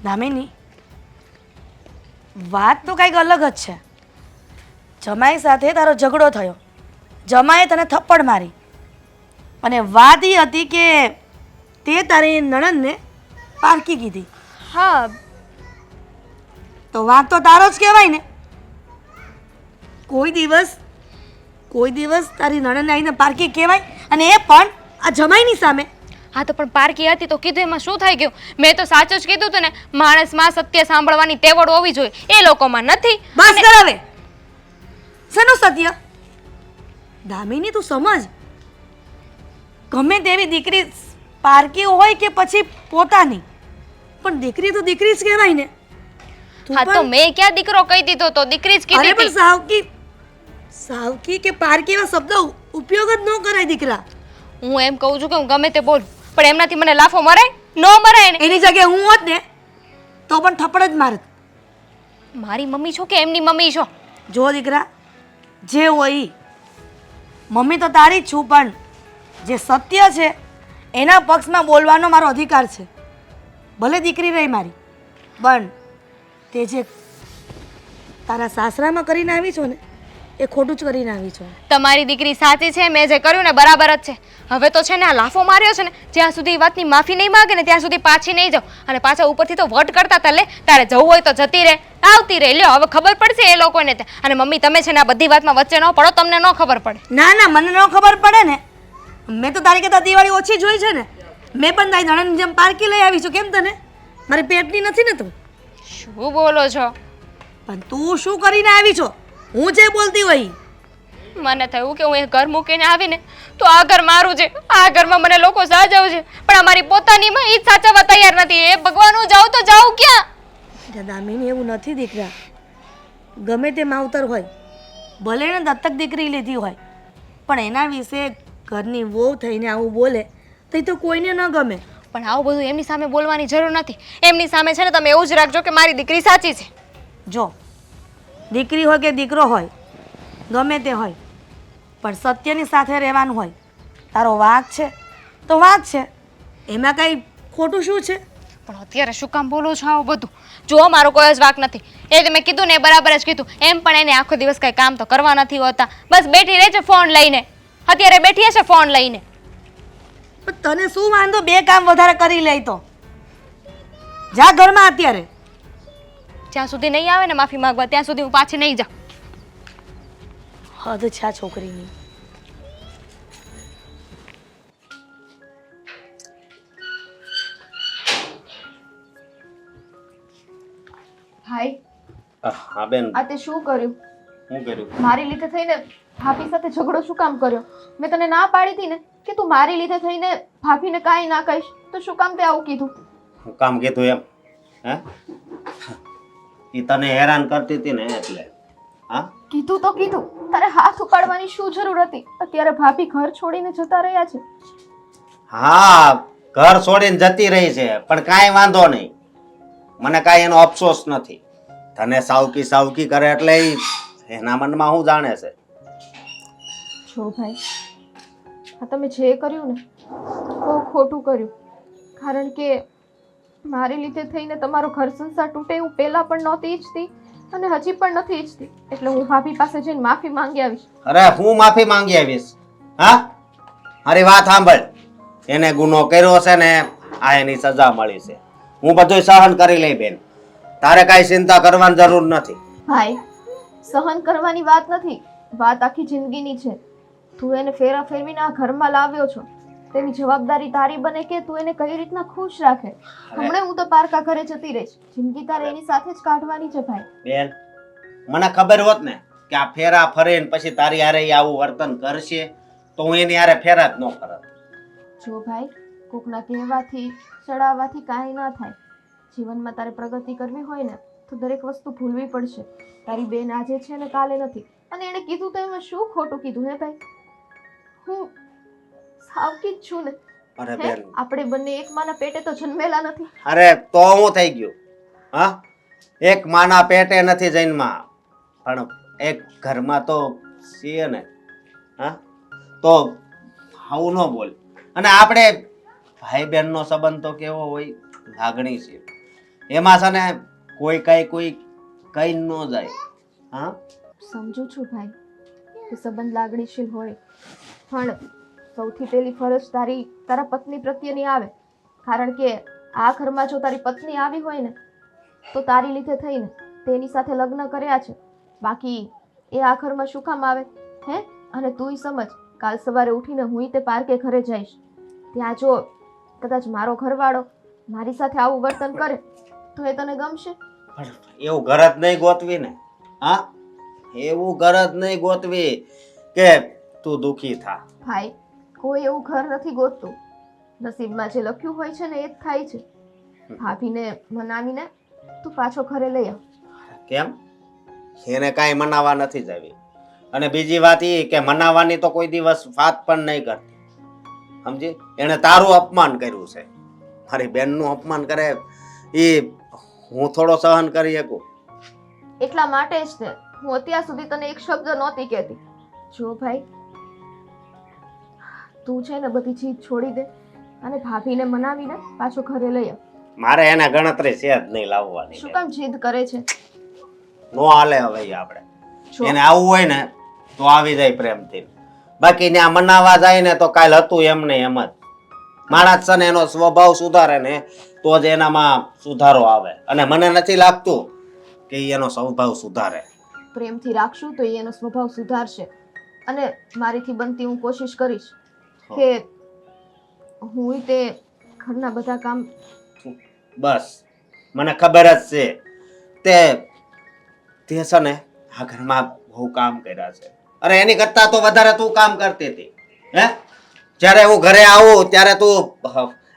દામિની, વાત તો કંઈક અલગ જ છે. જમાઈ સાથે તારો ઝઘડો થયો, જમાએ તને થપ્પડ મારી, અને વાત એ હતી કે તે તારી નણંદને પારકી કીધી. હા, તો વાંક તો તારો જ કહેવાય ને. કોઈ દિવસ તારી નણંદને આવીને પારકી કહેવાય, અને એ પણ આ જમાઈની સામે. હા તો પણ પારકી હતી તો કીધું, એમાં શું થઈ ગયું? મેં તો સાચું જ કીધું હતું ને. માણસમાં સત્ય સાંભળવાની તેવડ હોવી જોઈએ, એ લોકોમાં નથી. બસ કર હવે. શેનું સત્ય? દામિની, તું સમજ. ગમે તેવી દીકરી પારકી હોય કે પછી પોતાની, પણ દીકરી તો દીકરી જ કહેવાય ને. તું હા તો પણ- મેં ક્યાં દીકરો કહી દીધો? તો દીકરી જ કીધી અરે પણ હતી. સાવકી કે પારકી એવા શબ્દ ઉપયોગ જ ન કરાય દીકરા. હું એમ કહું છું કે હું ગમે તે બોલું, પણ એમનાથી મને લાફો મરાય? ન મરાય ને. એની જગ્યાએ હું હોત ને તો પણ થપ્પડ જ મારત. મારી મમ્મી છો કે એમની મમ્મી છો? જો દીકરા, જે હોય ઈ. મમ્મી તો તારી જ છું, પણ જે સત્ય છે એના પક્ષમાં બોલવાનો મારો અધિકાર છે. ભલે દીકરી રહી મારી, પણ તે જે તારા સાસરામાં કરીને આવી છો ને એ ખોટું જ કરીને આવી છો. તમારી દીકરી સાચી છે, મેં જે કર્યું ને બરાબર જ છે. હવે તો છે ને આ લાફો માર્યો છે ને, જ્યાં સુધી એ વાતની માફી નહીં માગે ને ત્યાં સુધી પાછી નહીં જાઉં. અને પાછા ઉપરથી તો વટ કરતા હતા, લે તારે જવું હોય તો જતી રહે, આવતી રહે. લ્યો હવે ખબર પડશે એ લોકોને તે. અને મમ્મી, તમે છે ને આ બધી વાતમાં વચ્ચે ન પડો, તમને ન ખબર પડે. ના ના, મને ન ખબર પડે ને. મેં તો તારી કરતાં દિવાળી ઓછી જોઈ છે ને. મેં પણ તારી નણંદની જેમ પારકી લઈ આવી છું. કેમ તને મારી પેટની નથી ને તું? શું બોલો છો? પણ તું શું કરીને આવી છો? હું જે બોલતી હોય ઈ. મને થયું કે હું એ ઘર મૂકીને આવીને તો આ ઘર મારું છે, આ ઘરમાં મને લોકો સાચવે છે, પણ અમારી પોતાનીમાં એ જ સાચવવા તૈયાર નથી. એ ભગવાન, હું જાઉં તો જાઉં ક્યાં? દામિની, એવું નથી દીકરા. ગમે તે માવતર હોય, ભલે એને દત્તક દીકરી લીધી હોય, પણ એના વિશે ઘરની વહુ થઈને આવું બોલે તો એ તો કોઈને ન ગમે. પણ આવું બધું એમની સામે બોલવાની જરૂર નથી. એમની સામે છે ને તમે એવું જ રાખજો કે મારી દીકરી સાચી છે. જો, દીકરી હોય કે દીકરો હોય, ગમે તે હોય, પણ સત્યની સાથે રહેવાનું હોય. તારો વાંક છે તો વાંક છે, એમાં કાંઈ ખોટું શું છે? પણ અત્યારે શું કામ બોલો છો આવું બધું? જો મારો કોઈ જ વાક નથી. એ તમે કીધું ને એ બરાબર જ કીધું. એમ પણ એને આખો દિવસ કંઈ કામ તો કરવા નથી હોતા, બસ બેઠી રહે છે ફોન લઈને. અત્યારે બેઠી હશે ફોન લઈને. પણ તને શું વાંધો 2 કામ વધારે કરી લે તો? જા ઘરમાં અત્યારે. જ્યાં સુધી નહીં આવે ને માફી માંગવા, ત્યાં સુધી હું પાછી નહીં જાઉં. હદ છે આ છોકરીની. ભાઈ, હા બેન, આ તે શું કર્યું? શું કર્યું? મારી લીધે થઈને ભાભી સાથે ઝઘડો શું કામ કર્યો? મેં તને ના પાડી હતી ને કે તું મારી લીધે થઈને ભાભીને કાંઈ ના કહીશ, તો શું કામ તે આવું કીધું? હું કામ કીધું એમ? હે એ તને હેરાન કરતી હતી ને એટલે હા કીધું તો કીધું, તારે હાથ ઉપાડવાની શું જરૂર હતી? અત્યારે ભાભી ઘર છોડીને જતા રહ્યા છે. હા ઘર છોડીને જતી રહી છે પણ કાંઈ વાંધો નહીં, મને કાંઈ એનો અફસોસ નથી. તને સાવકી સાવકી કરે એટલે એના મનમાં શું જાણે છે. જો ભાઈ, આ તમે જે કર્યું ને બહુ ખોટું કર્યું, કારણ કે મારી લીધે થઈને તમારો ઘર સંસાર તૂટે હું પહેલા પણ નહોતી ઈચ્છતી અને હજી પણ નથી ઈચ્છતી. એટલે હું ભાભી પાસે જઈને માફી માંગી આવીશ. અરે હું માફી માંગી આવીશ? હા મારી વાત સાંભળ, એને ગુનો કર્યો છે ને આ એની સજા મળી છે. હું બધું સહન કરી લઈ બેન, તારે કાંઈ ચિંતા કરવાની જરૂર નથી. ભાઈ, સહન કરવાની વાત નથી, વાત આખી જિંદગીની છે. તું એને ફેરા ફેરવીને આ ઘરમાં લાવ્યો છો, તેની જવાબદારી તારી બને કે તું એને કઈ રીતના ખુશ રાખે. હમણાં હું તો પારકા ઘરે જતી રહીશ, જિંદગી તારે એની સાથે જ કાઢવાની છે ભાઈ. બેન મને ખબર હોત ને કે આ ફેરા ફરે ને પછી તારી હારે ઈ આવું વર્તન કરશે તો હું એની હારે ફેરા જ ન કરત. જો ભાઈ, કોકના કહેવાથી ચડાવવાથી કાંઈ ના થાય. જીવનમાં તારે પ્રગતિ કરવી હોય ને તો દરેક વસ્તુ ભૂલવી પડશે. તારી બેન આજે છે ને કાલે નથી, અને એણે કીધું તો એમાં શું ખોટું કીધું હે ભાઈ? હું સાવકી જ છું ને. અરે હે? બેન, આપણે બંને એક માના પેટે તો જન્મેલા નથી. અરે તો હું થઈ ગયું? હા એક માના પેટે નથી જન્મા પણ એક ઘરમાં તો છીએ ને. હા તો આવું ન બોલ. અને આપણે ભાઈ બહેનનો સંબંધ તો કેવો હોય, લાગણી છે એમાં છે ને કોઈ કઈ ન જાય. હા સમજુ છું ભાઈ કે સંબંધ લાગણીશીલ હોય, પણ સૌથી પહેલી ફરજ તારા પત્ની પ્રત્યેની આવે. કારણ કે આ ઘરમાં જો તારી પત્ની આવી હોય ને તો તારી લીધે થઈને તેની સાથે લગ્ન કર્યા છે. બાકી એ આ ઘરમાં શું કામ આવે? હે? અને તુંય સમજ, કાલ સવારે ઉઠીને હું તે પાર્કે ઘરે જઈશ, ત્યાં જો કદાચ મારો ઘરવાળો મારી સાથે આવું વર્તન કરે તો એ તને ગમશે? એવું ઘર જ નહીં ગોતવી ને. હા એવું ઘર જ નહીં ગોતવી કે તું દુખી થા. ભાઈ, કોઈ એવું ઘર નથી ગોતતું, નસીબમાં જે લખ્યું હોય છે ને એ જ થાય છે. ભાભીને મનાવીને તું પાછો ઘરે લઈ આવ. કેમ? એને કાંઈ મનાવવા નથી જાવી. અને બીજી વાત એ કે મનાવવાની તો કોઈ દિવસ વાત પણ નહીં કરતી, સમજી? એને તારું અપમાન કર્યું છે, મારી બેનનું અપમાન કરે એ હું થોડો સહન કરી શકું? એટલા માટે જ ને હું અત્યાર સુધી તને એક શબ્દ નહોતી કહેતી. જો ભાઈ, તું છે ને બધી જીદ છોડી દે અને ભાભીને મનાવીને પાછો ઘરે લઈ આવ. મારે એને ગણતરી છે જ નહીં લાવવાની. શું કામ જીદ કરે છે? નો હાલે હવે ઈ આપણે. જો એને આવવું હોય ને તો આવી જાય પ્રેમથી, બાકી ને આ મનાવા જાય ને તો કાલ હતું એમ ને એમ જ. માણસ છે ને એનો સ્વભાવ સુધારે ને તો જ એનામાં સુધારો આવે, અને મને નથી લાગતું કે ઈ એનો સ્વભાવ સુધારે. પ્રેમથી રાખશું તો એ એનો સ્વભાવ સુધારશે. અને મારીથી બનતી હું કોશિશ કરીશ કે હું તે ઘરના બધા કામ. બસ મને ખબર જ છે તે છે ને આ ઘરમાં બહુ કામ કર્યા છે. અરે એની કરતા તો વધારે તું કામ કરતી હતી. હે જ્યારે હું ઘરે આવું ત્યારે તું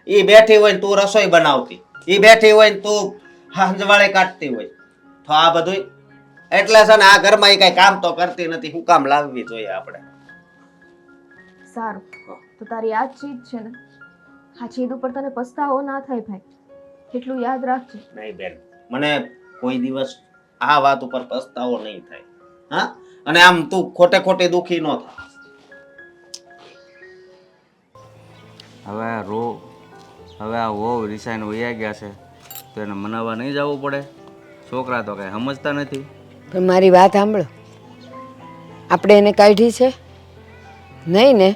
ઈ બેઠી હોય ને તું રસોઈ બનાવતી, ઈ બેઠી હોય ને તું હંજવાળે કાઢતી હોય. તો આ બધું એટલે છે ને આ ઘરમાં ઈ કઈ કામ તો કરતી નથી, શું કામ લાવવી જોઈએ આપણે? સારું, તો તારી આ જ જીદ છે ને, આ જીદ ઉપર તને પસ્તાવો ના થાય ભાઈ, એટલું યાદ રાખજે. નહીં બેન, મને કોઈ દિવસ આ વાત ઉપર પસ્તાવો નહીં થાય. હા અને આમ તું ખોટે ખોટી દુખી ન થાય. હવે આ વહુ રિસાઈને વયા ગયા છે તો એને મનાવવા નહીં જવું પડે? છોકરા તો કાંઈ સમજતા નથી. પણ મારી વાત સાંભળો, આપણે એને કાઢી છે નહીં ને?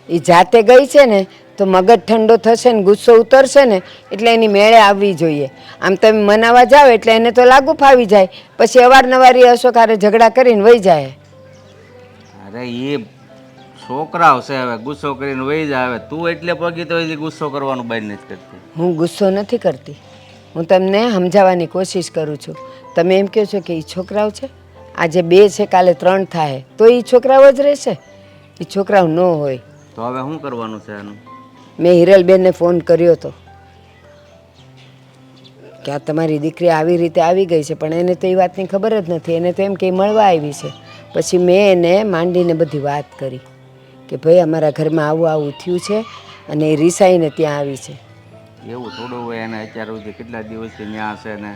એ જાતે ગઈ છે ને તો મગજ ઠંડો થશે ને ગુસ્સો ઉતરશે ને એટલે એની મેળે આવવી જોઈએ. આમ તમે મનાવા જાઓ એટલે એને તો લાગુ ફાવી જાય, પછી અવારનવાર એ અશોકારે ઝઘડા કરીને વહી જાય. અરે એ છોકરાઓ છે, હવે ગુસ્સો કરીને વહી જાય. હવે તું એટલે પગી તો હજી ગુસ્સો કરવાનું બંધ નથી કરતી. હું ગુસ્સો નથી કરતી, હું તમને સમજાવવાની કોશિશ કરું છું. તમે એમ કહો છો કે એ છોકરાઓ છે, આજે 2 છે કાલે 3 થાય તો એ છોકરાઓ જ રહેશે? એ છોકરાઓ ન હોય. તો હવે શું કરવાનું છે આનું? મેં હિરલબેનને ફોન કર્યો હતો કે આ તમારી દીકરી આવી રીતે આવી ગઈ છે, પણ એને તો એ વાતની ખબર જ નથી. એને તો એમ કે ઈ મળવા આવી છે. પછી મેં એને માંડીને બધી વાત કરી કે ભાઈ અમારા ઘરમાં આવું આવું થયું છે અને એ રિસાઈને ત્યાં આવી છે. એવું થોડું હોય, એને અત્યાર સુધી કેટલા દિવસથી ત્યાં હશે ને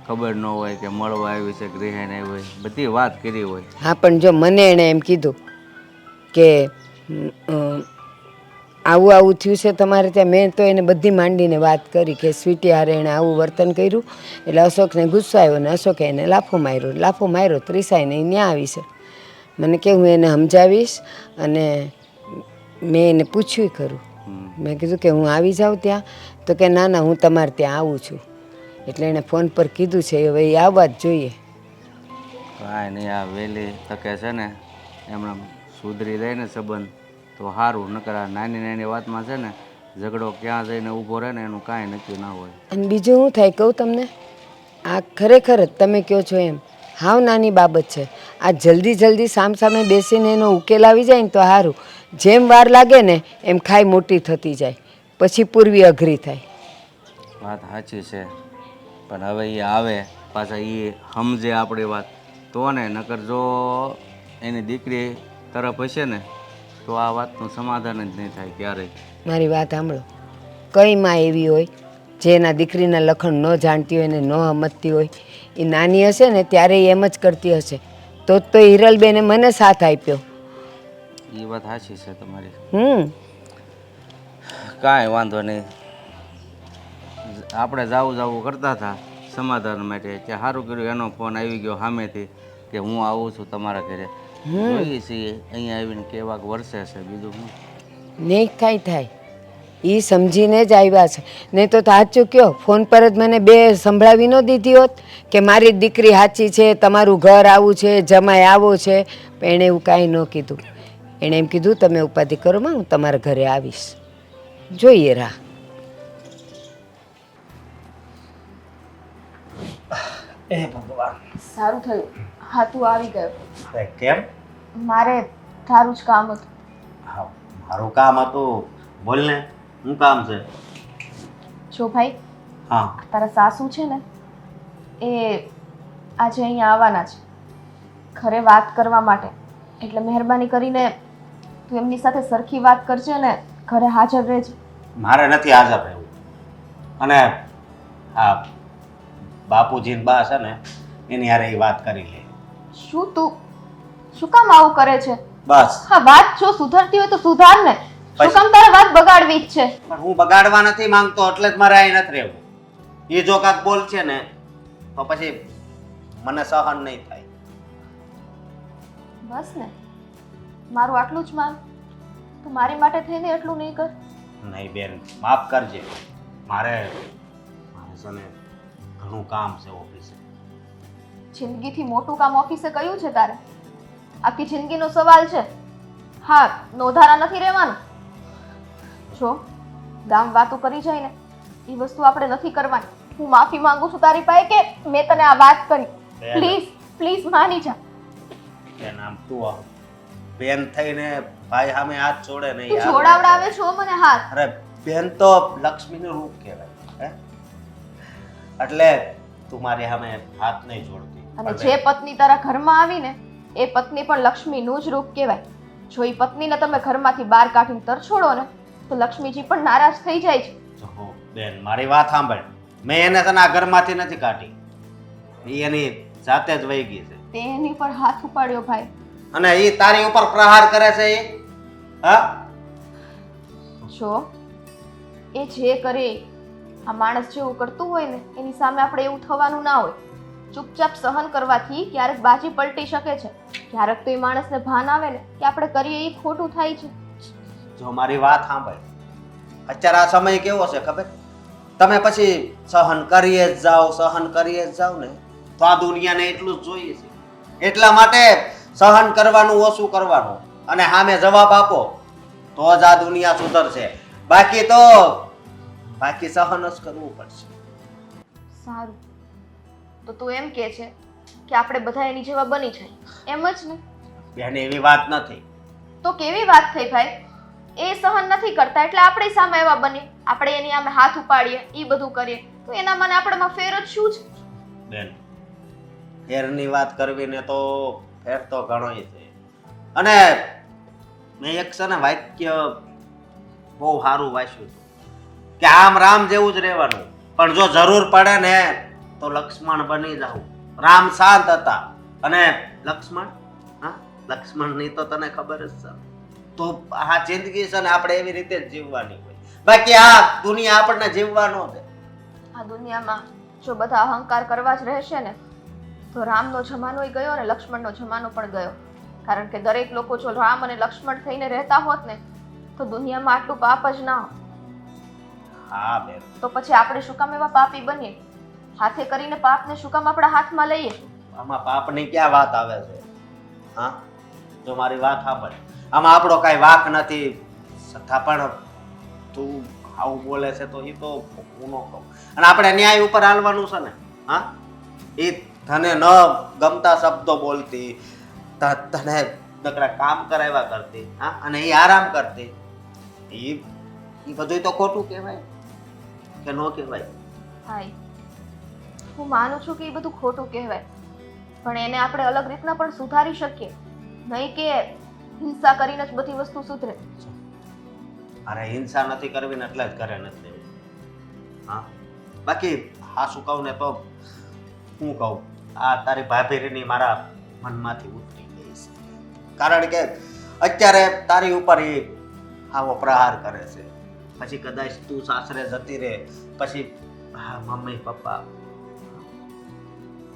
ખબર ન હોય કે મળવા આવી છે, ગૃહિણી આવી હોય, બધી વાત કરી હોય. હા, પણ જો મને એણે એમ કીધું કે આવું આવું થયું છે તમારે ત્યાં, મેં તો એને બધી માંડીને વાત કરી કે સ્વીટી હારે એણે આવું વર્તન કર્યું એટલે અશોકને ગુસ્સો આવ્યો ને અશોકે એને લાફો માર્યો ત્રિસાઈને ત્યાં આવી છે. મને કે હું એને સમજાવીશ અને મેં એને પૂછ્યું ખરું. મેં કીધું કે હું આવી જાઉં ત્યાં, તો કે ના ના હું તમારે ત્યાં આવું છું. એટલે એણે ફોન પર કીધું છે, હવે એ આવવા જ જોઈએ. કાંઈ નહીં, આ વહેલી તકે છે ને એમણે સુધરી જાય ને સંબંધ તો સારું, નકર આ નાની નાની વાતમાં છે ને ઝઘડો ક્યાં જઈને ઊભો રહે ને એનું કાંઈ નક્કી ના હોય. અને બીજું શું થાય કહું તમને, આ ખરેખર જ તમે કહો છો એમ હાવ નાની બાબત છે. આ જલ્દી સામસામે બેસીને એનો ઉકેલ આવી જાય ને તો સારું. જેમ વાર લાગે ને એમ ખાઈ મોટી થતી જાય, પછી પૂર્વી અઘરી થાય. વાત સાચી છે, પણ હવે એ આવે પાછા એ સમજે આપણી વાત તો ને, નકર જો એની દીકરી તરફ હશે ને તો આ વાતનું સમાધાન જ નહીં થાય ક્યારેય. મારી વાત સાંભળો, કઈ માં એવી હોય જે એના દીકરીના લખણ ન જાણતી હોય ને ન સમજતી હોય, એ નાની હશે ને ત્યારે એ એમ જ કરતી હશે. તો હિરલબેને મને સાથ આપ્યો. એ વાત સાચી છે તમારી. કાંઈ વાંધો નહીં, આપણે જાવું કરતા હતા સમાધાન માટે, કે સારું કર્યું એનો ફોન આવી ગયો સામેથી કે હું આવું છું તમારા ઘરે. જોઈએ છીએ અહીંયા આવીને કેવાક વરસે છે, બીજું શું. નહીં કાંઈ થાય, એ સમજીને જ આવ્યા છે. નહીં તો સાચું કહો, ફોન પર જ મને બે સંભળાવી ન દીધી હોત કે મારી દીકરી સાચી છે, તમારું ઘર આવું છે, જમાઈ આવો છે. પણ એણે એવું કાંઈ ન કીધું. એણે એમ કીધું તમે ઉપાધિ કરો માં, હું તમારા ઘરે આવીશ. જોઈએ રાહ. એ ભગવાન, સારું થયું હા તું આવી ગયો. કેમ? મારે તારું જ કામ હતું. હા, મારું કામ હતું. બોલ ને, શું કામ છે? જો ભાઈ, હા, તારા સાસુ છે ને એ આજે અહીંયા આવવાના છે ઘરે વાત કરવા માટે, એટલે મહેરબાની કરીને તું એમની સાથે સરખી વાત કરજે ને ઘરે હાજર રહેજે. મારે નથી હાજર રહેવું. અને હા, બાપુજી બા છે ને એની હારે એ વાત કરી લે. શું તું શું કામ આવું કરે છે? બસ. હા, વાત જો સુધરતી હોય તો સુધાર ને. શું કામ તારે વાત બગાડવી જ છે? પણ હું બગાડવા નથી માંગતો, એટલે જ મારે અહીં નથી રહેવું. એ જો કાંક બોલ છે ને તો પછી મને સહન નહીં થાય. બસ ને, મારું આટલું જ માન. તું મારી માટે થઈને એટલું નહીં કર. નહીં બેન, માફ કરજે. મારે છે ને ઘણું કામ છે ઓફિસે. જિંદગીથી મોટું કામ ઓફિસે કયું છે તારે? આખી જિંદગીનો સવાલ છે. હા, નોધારા નથી રહેવાનું. જો ગામ વાતો કરી જાય ને એ વસ્તુ આપણે નથી કરવાની. હું માફી માંગુ છું તારી પાસે કે મેં તને આ વાત કરી. પ્લીઝ પ્લીઝ માની જા. બેન, આમ તું બેન થઈને ભાઈ સામે હાથ જોડે નહીં. તું જોડાવડાવે છો મને હાથ. અરે બેન તો લક્ષ્મીનું રૂપ કહેવાય, હે? એટલે તું મારી સામે હાથ નહીં જોડતી. અને જે પત્ની તારા ઘરમાં આવી ને એ પત્ની પણ લક્ષ્મીનું જ રૂપ કહેવાય. જો એ પત્નીને તમે ઘરમાંથી બહાર કાઢીને તરછોડો ને તો લક્ષ્મીજી પણ નારાજ થઈ જાય છે. જો બેન, મારી વાત સાંભળ. મેં એને તને આ ઘરમાંથી નથી કાઢી. એ એની જાતે જ વહી ગઈ છે. તે એની પર હાથ ઉપાડ્યો ભાઈ. અને એ તારી ઉપર પ્રહાર કરે છે. એ હા, જો એ જે કરે આ માણસ જેવું કરતું હોય ને એની સામે આપણે એવું થવાનું ના હોય. ચૂપચાપ સહન કરવાથી ક્યારેક બાજી પલટી શકે છે. ક્યારેક તો એ માણસને ભાન આવે ને કે આપણે કરીએ એ ખોટું થાય છે. જો મારી વાત સાંભળ. અત્યારે આ સમય કેવો છે ખબર? તમે પછી સહન કરીએ જ જાઓ ને તો આ દુનિયાને એટલું જ જોઈએ છે. એટલા માટે સહન કરવાનું ઓછું કરવાનું અને સામે જવાબ આપો તો જ આ દુનિયા સુધરશે. બાકી સહન જ કરવું પડશે. સારું, તો તું એમ કહે છે કે આપણે બધા એની જેવા બની જાય એમ જ ને? બેન, એવી વાત નથી. તો કેવી વાત થઈ ભાઈ? એ સહન નથી કરતા એટલે આપણે સામે એવા બનીએ, આપણે એની સામે હાથ ઉપાડીએ, એ બધું કરીએ. તો એના મને આપણામાં ફેર જ શું છે? બેન, ફેરની વાત કરવી ને તો ફેર તો ઘણોય છે. અને મેં એક છે ને વાક્ય બહુ સારું વાંચ્યું હતું કે આમ રામ જેવું જ રહેવાનું, પણ જો જરૂર પડે ને તો લક્ષ્મણ બની જાવ. રામ શાંત હતા અને લક્ષ્મણ, હા, લક્ષ્મણની તો તને ખબર જ છે. તો આ જિંદગી છે ને આપણે એવી રીતે જ જીવવાની હોય. બાકી આ દુનિયા આપણને જીવવાનો છે. આ દુનિયામાં જો બધા અહંકાર કરવા જ રહેશે ને તો રામનો જમાનોય ગયો અને લક્ષ્મણનો જમાનો પણ ગયો. કારણ કે દરેક લોકો જો રામ અને લક્ષ્મણ થઈને રહેતા હોત ને તો દુનિયામાં આટલું પાપ જ ના હોત. હા બેન, તો પછી આપણે શું કામ એવા પાપી બનીએ? હાથે કરીને પાપને શું કામ આપણા હાથમાં લઈએ? આમાં પાપની ક્યાં વાત આવે છે? હા, જો મારી વાત સાંભળ, આમાં આપણો કાંઈ વાંક નથી. છતાં પણ તું આવું બોલે છે તો એ તો હું ન કહું. અને આપણે ન્યાય ઉપર હાલવાનું છે ને. હા, એ તને ન ગમતા શબ્દો બોલતી, તને નકરા કામ કરાવ્યા કરતી, હા, અને એ આરામ કરતી, એ બધું તો ખોટું કહેવાય કે ન કહેવાય? ભાઈ, હું માનું છું કે એ બધું ખોટું કહેવાય, પણ એને આપણે અલગ રીતના પણ સુધારી શકીએ. નહીં કે હિંસા કરીને જ બધી વસ્તુ સુધરે. અરે હિંસા નથી કરવી ને એટલે જ ઘરે નથી રહેવું. હા, બાકી હા શું કહું ને તો હું કહું, આ તારી ભાભીની મારા મનમાંથી ઉતરી ગઈ છે. કારણ કે અત્યારે તારી ઉપર એ આવો પ્રહાર કરે છે. પછી કદાચ તું સાસરે જતી રહે પછી મમ્મી પપ્પા,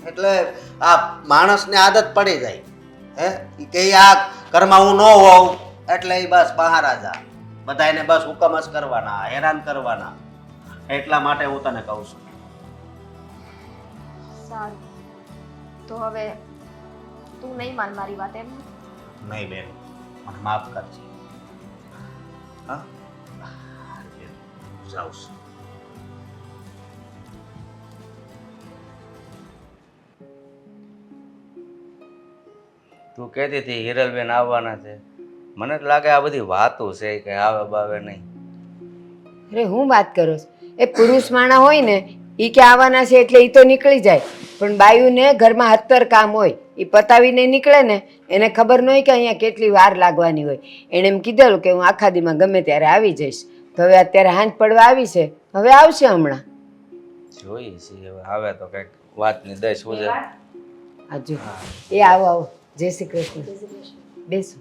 એટલે આ માણસને આદત પડી જાય હે કે આ ઘરમાં હું ન હોઉં એટલે એ બસ બહાર જ જા, બધાને બસ હુકમ જ કરવાના, હેરાન કરવાના. એટલા માટે હું તને કહું છું. સારું, તો હવે તું નહીં માન મારી વાત એમ? નહીં બેન, મને માફ કરજે. હા, જાઉં છું. તું કહેતી હતી હિરલબેન આવવાના છે, મને તો લાગે આ બધી વાતો છે કે આવે બાવે નહીં. અરે હું વાત કરો છો? એ પુરુષ માણા હોય ને એ કે આવવાના છે એટલે એ તો નીકળી જાય, પણ બાયુને ઘરમાં 70 કામ હોય, એ પતાવીને નીકળે ને એને ખબર ન હોય કે અહીંયા કેટલી વાર લાગવાની હોય. એણે એમ કીધેલું કે હું આખા દીમાં ગમે ત્યારે આવી જઈશ. તો હવે અત્યારે હાંજ પડવા આવી છે, હવે આવશે હમણાં. જોઈએ છીએ હવે આવે તો કંઈક વાતની દસ હું છે. આજુ એ આવો આવો, જય શ્રી કૃષ્ણ. બેસો.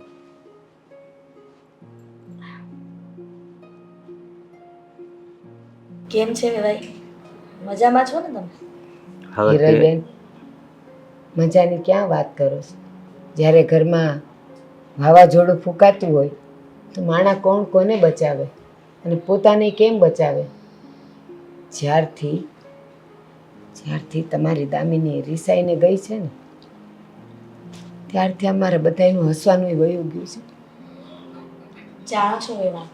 કેમ છે વેવાઈ? મજામાં છો ને તમે? હવે હિરલબેન, મજાની ક્યાં વાત કરો છો? જ્યારે ઘરમાં વાવાઝોડું ફૂંકાતું હોય તો માણા કોણ કોને બચાવે અને પોતાને કેમ બચાવે? જ્યારથી તમારી દામિની રિસાઈને ગઈ છે ને ત્યારથી અમારે બધાનું હસવાનું વયું ગયું છે. જાણો છો વેવા,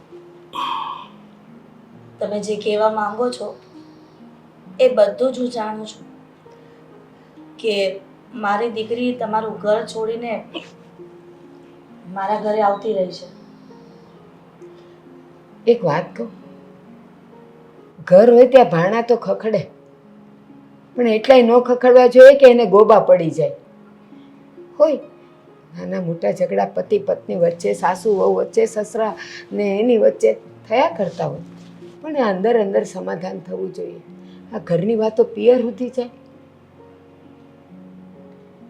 તમે જે કહેવા માંગો છો એ બધું જ હું જાણું છું કે મારી દીકરી તમારું ઘર છોડીને મારા ઘરે આવતી રહી છે. એક વાત કહું, ઘર હોય ત્યાં ભાણા તો ખખડે, પણ એટલાય ન ખખડવા જોઈએ કે એને ગોબા પડી જાય. હોય નાના મોટા ઝઘડા પતિ પત્ની વચ્ચે, સાસુ વહુ વચ્ચે, સસરા ને એની વચ્ચે થયા કરતા હોય, પણ એ અંદર અંદર સમાધાન થવું જોઈએ. આ ઘરની વાતો પિયર સુધી જાય.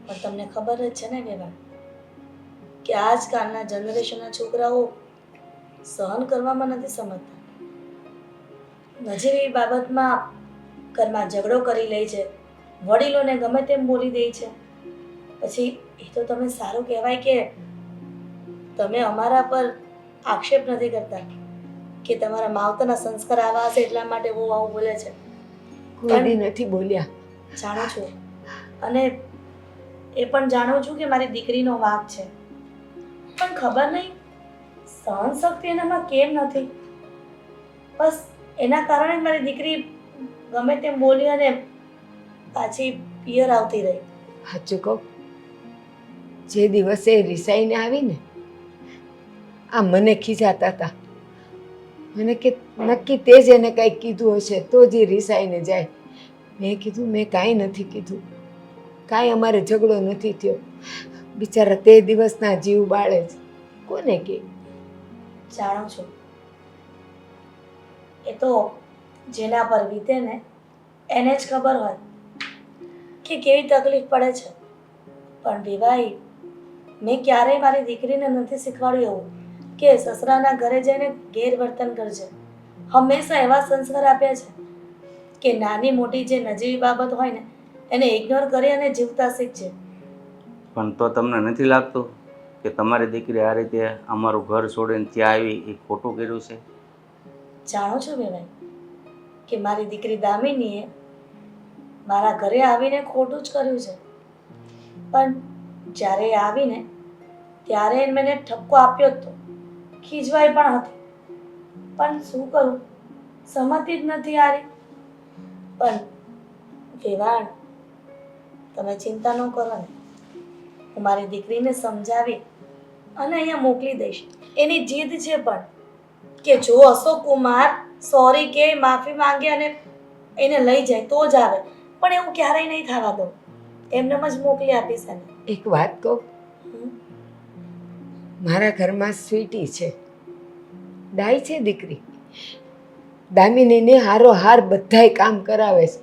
પણ તમને ખબર જ છે ને વેવા કે આજકાલના જનરેશનના છોકરાઓ સહન કરવામાં નથી સમજતા. નજીવી બાબતમાં ઘરમાં ઝઘડો કરી લે છે, વડીલોને ગમે તેમ બોલી દે છે. પછી એ તો તમે સારું કહેવાય કે તમે અમારા પર આક્ષેપ નથી કરતા કે તમારા માવતરના સંસ્કાર આવા હશે એટલા માટે બહુ આવું બોલે છે. કોઈ દી નથી બોલ્યા. જાણું છું, અને એ પણ જાણું છું કે મારી દીકરીનો વાંક છે, પણ ખબર નહીં સહન શક્તિ એનામાં કેમ નથી. બસ એના કારણે જ મારી દીકરી ગમે તેમ બોલી અને પાછી પિયર આવતી રહી. સાચું કહું, જે દિવસે રિસાઈને આવીને આ મને ખીજાતા હતા મને કે નક્કી તે જ એને કંઈક કીધું હશે તો જ એ રિસાઈને જાય. મેં કીધું મેં કાંઈ નથી કીધું, કાંઈ અમારે ઝઘડો નથી થયો. બિચારા તે દિવસના જીવ બાળે છે, કોને કે? જાણો છો, એ તો જેના પર વીતે ને એને જ ખબર હોય કે કેવી તકલીફ પડે છે. પણ વિવાહી, મેં ક્યારેય મારી દીકરીને નથી શીખવાડ્યું એવું કે સસરાના ઘરે જઈને ગેરવર્તન કરજે. હંમેશા એવા સંસ્કાર આપ્યા છે કે નાની મોટી જે નજીવી બાબત હોય ને એને ઇગ્નોર કરી અને જીવતા શીખજે. પણ તો તમને નથી લાગતું કે તમારી દીકરી આ રીતે અમારું ઘર છોડીને ત્યાં આવી એ ખોટું કર્યું છે? જાણો છો વિવાહી કે મારી દીકરી દામિનીએ મારા ઘરે આવીને ખોટું જ કર્યું છે. પણ જ્યારે એ આવીને ત્યારે મેં એને ઠપકો આપ્યો જ તો, ખીજવાઈ પણ હતી. પણ શું કરું, સમજતી જ નથી હારી. પણ વેવાણ, તમે ચિંતા ન કરો ને, હું મારી દીકરીને સમજાવી અને અહીંયા મોકલી દઈશ. એની જીદ છે પણ કે જો અશોક કુમાર સોરી કે માફી માંગે અને એને લઈ જાય તો જ આવે, પણ એવું ક્યારેય નહીં થવા દઉં. એમને જ મોકલી આપીશ એને. એક વાત કહું, મારા ઘરમાં સ્વીટી છે, ડાઈ છે દીકરી. દામિનીને હારો હાર બધાય કામ કરાવે છે.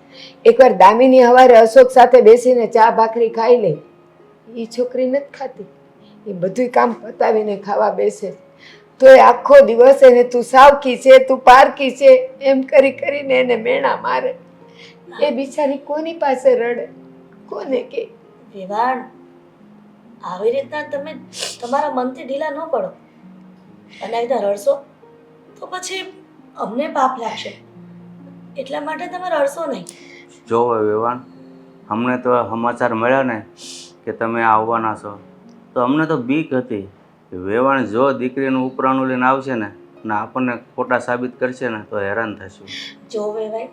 એકવાર દામિની સવારે અશોક સાથે બેસીને ચા ભાખરી ખાઈ લે, એ છોકરી નથી ખાતી. એ બધું કામ પતાવીને ખાવા બેસે તો એ આખો દિવસ એને તું સાવકી છે, તું પારકી છે એમ કરી કરીને એને મેણા મારે. એ બિચારી કોની પાસે રડે, કોને કે? વિવાણ, આવી રીતના તમે તમારા મનથી ઢીલા ન પડો અને એકદમ રડશો તો પછી અમને પાપ લાગશે. એટલા માટે તમે રડશો નહીં. જો વેવાણ, અમને તો સમાચાર મળ્યા ને કે તમે આવવાના છો તો અમને તો બીક હતી કે વેવાણ જો દીકરીનું ઉપરાણું લઈને આવશે ને અને આપણને ખોટા સાબિત કરશે ને તો હેરાન થશું. જો વેવાય,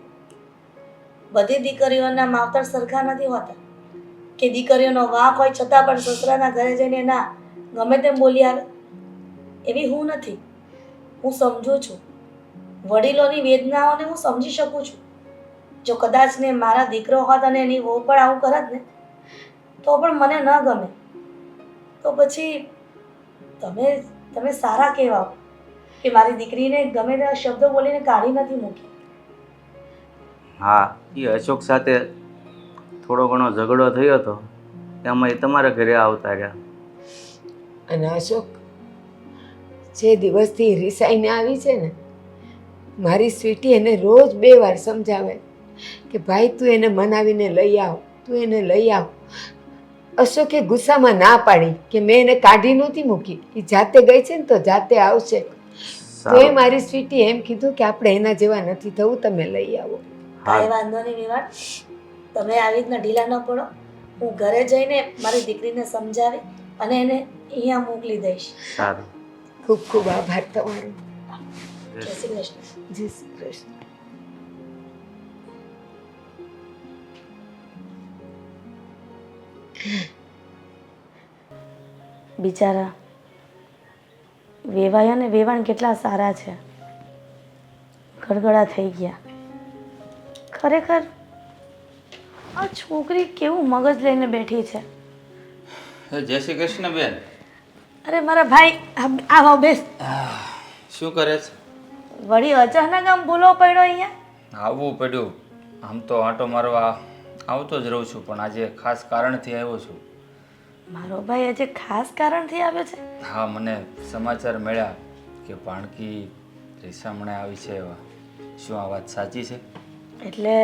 બધી દીકરીઓના માવતર સરખા નથી હોતા કે દીકરીઓનો વાંક હોય છતાં પણ સસરાના ઘરે જઈને ના ગમે તેમ બોલી આવે. એવી હું નથી. હું સમજુ છું, વડીલોની વેદનાઓને હું સમજી શકું છું. જો કદાચ ને મારા દીકરો હોત અને એની વહુ પણ આવું કરત ને તો પણ મને ન ગમે. તો પછી તમે સારા કહેવાઓ કે મારી દીકરીને ગમે તેવા શબ્દો બોલીને કાઢી નથી મૂકી. હા, એ અશોક સાથે થોડો ઘણો ઝઘડો થયો હતો એમાં એ તમારા ઘરે આવતા રહ્યા. અને અશોક જે દિવસથી રિસાઈને આવી છે ને, મારી સ્વીટી એને રોજ 2 વાર સમજાવે કે ભાઈ તું એને મનાવીને લઈ આવ, તું એને લઈ આવ. અશોકે ગુસ્સામાં ના પાડી કે મેં એને કાઢી નહોતી મૂકી, એ જાતે ગઈ છે ને તો જાતે આવશે. તો એ મારી સ્વીટી એમ કીધું કે આપણે એના જેવા નથી થવું, તમે લઈ આવો. કાંઈ વાંધો નહીં વિવાન, તમે આવી રીતના ઢીલા ન પડો. હું ઘરે જઈને મારી દીકરીને સમજાવી અને એને અહીંયા મોકલી દઈશ. સારું. ખૂબ ખૂબ આભાર તમારો. જય શ્રી કૃષ્ણ. જય શ્રી કૃષ્ણ. બિચારા વેવાય અને વેવાણ કેટલા સારા છે, ગડગડા થઈ ગયા. ખરેખર આ છોકરી કેવું મગજ લઈને બેઠી છે. જય શ્રી કૃષ્ણ બેન. અરે મારા ભાઈ, આવો બેસ. શું કરે છે? વળી અચાનક આમ ભૂલો પડ્યો અહીંયા? આવવું પડ્યું. આમ તો આંટો મારવા આવતો જ રહું છું, પણ આજે ખાસ કારણથી આવ્યો છું. મારો ભાઈ આજે ખાસ કારણથી આવ્યો છે? હા, મને સમાચાર મળ્યા કે ભાણકી રીસામણે આવી છે એવા. શું આ વાત સાચી છે? એટલે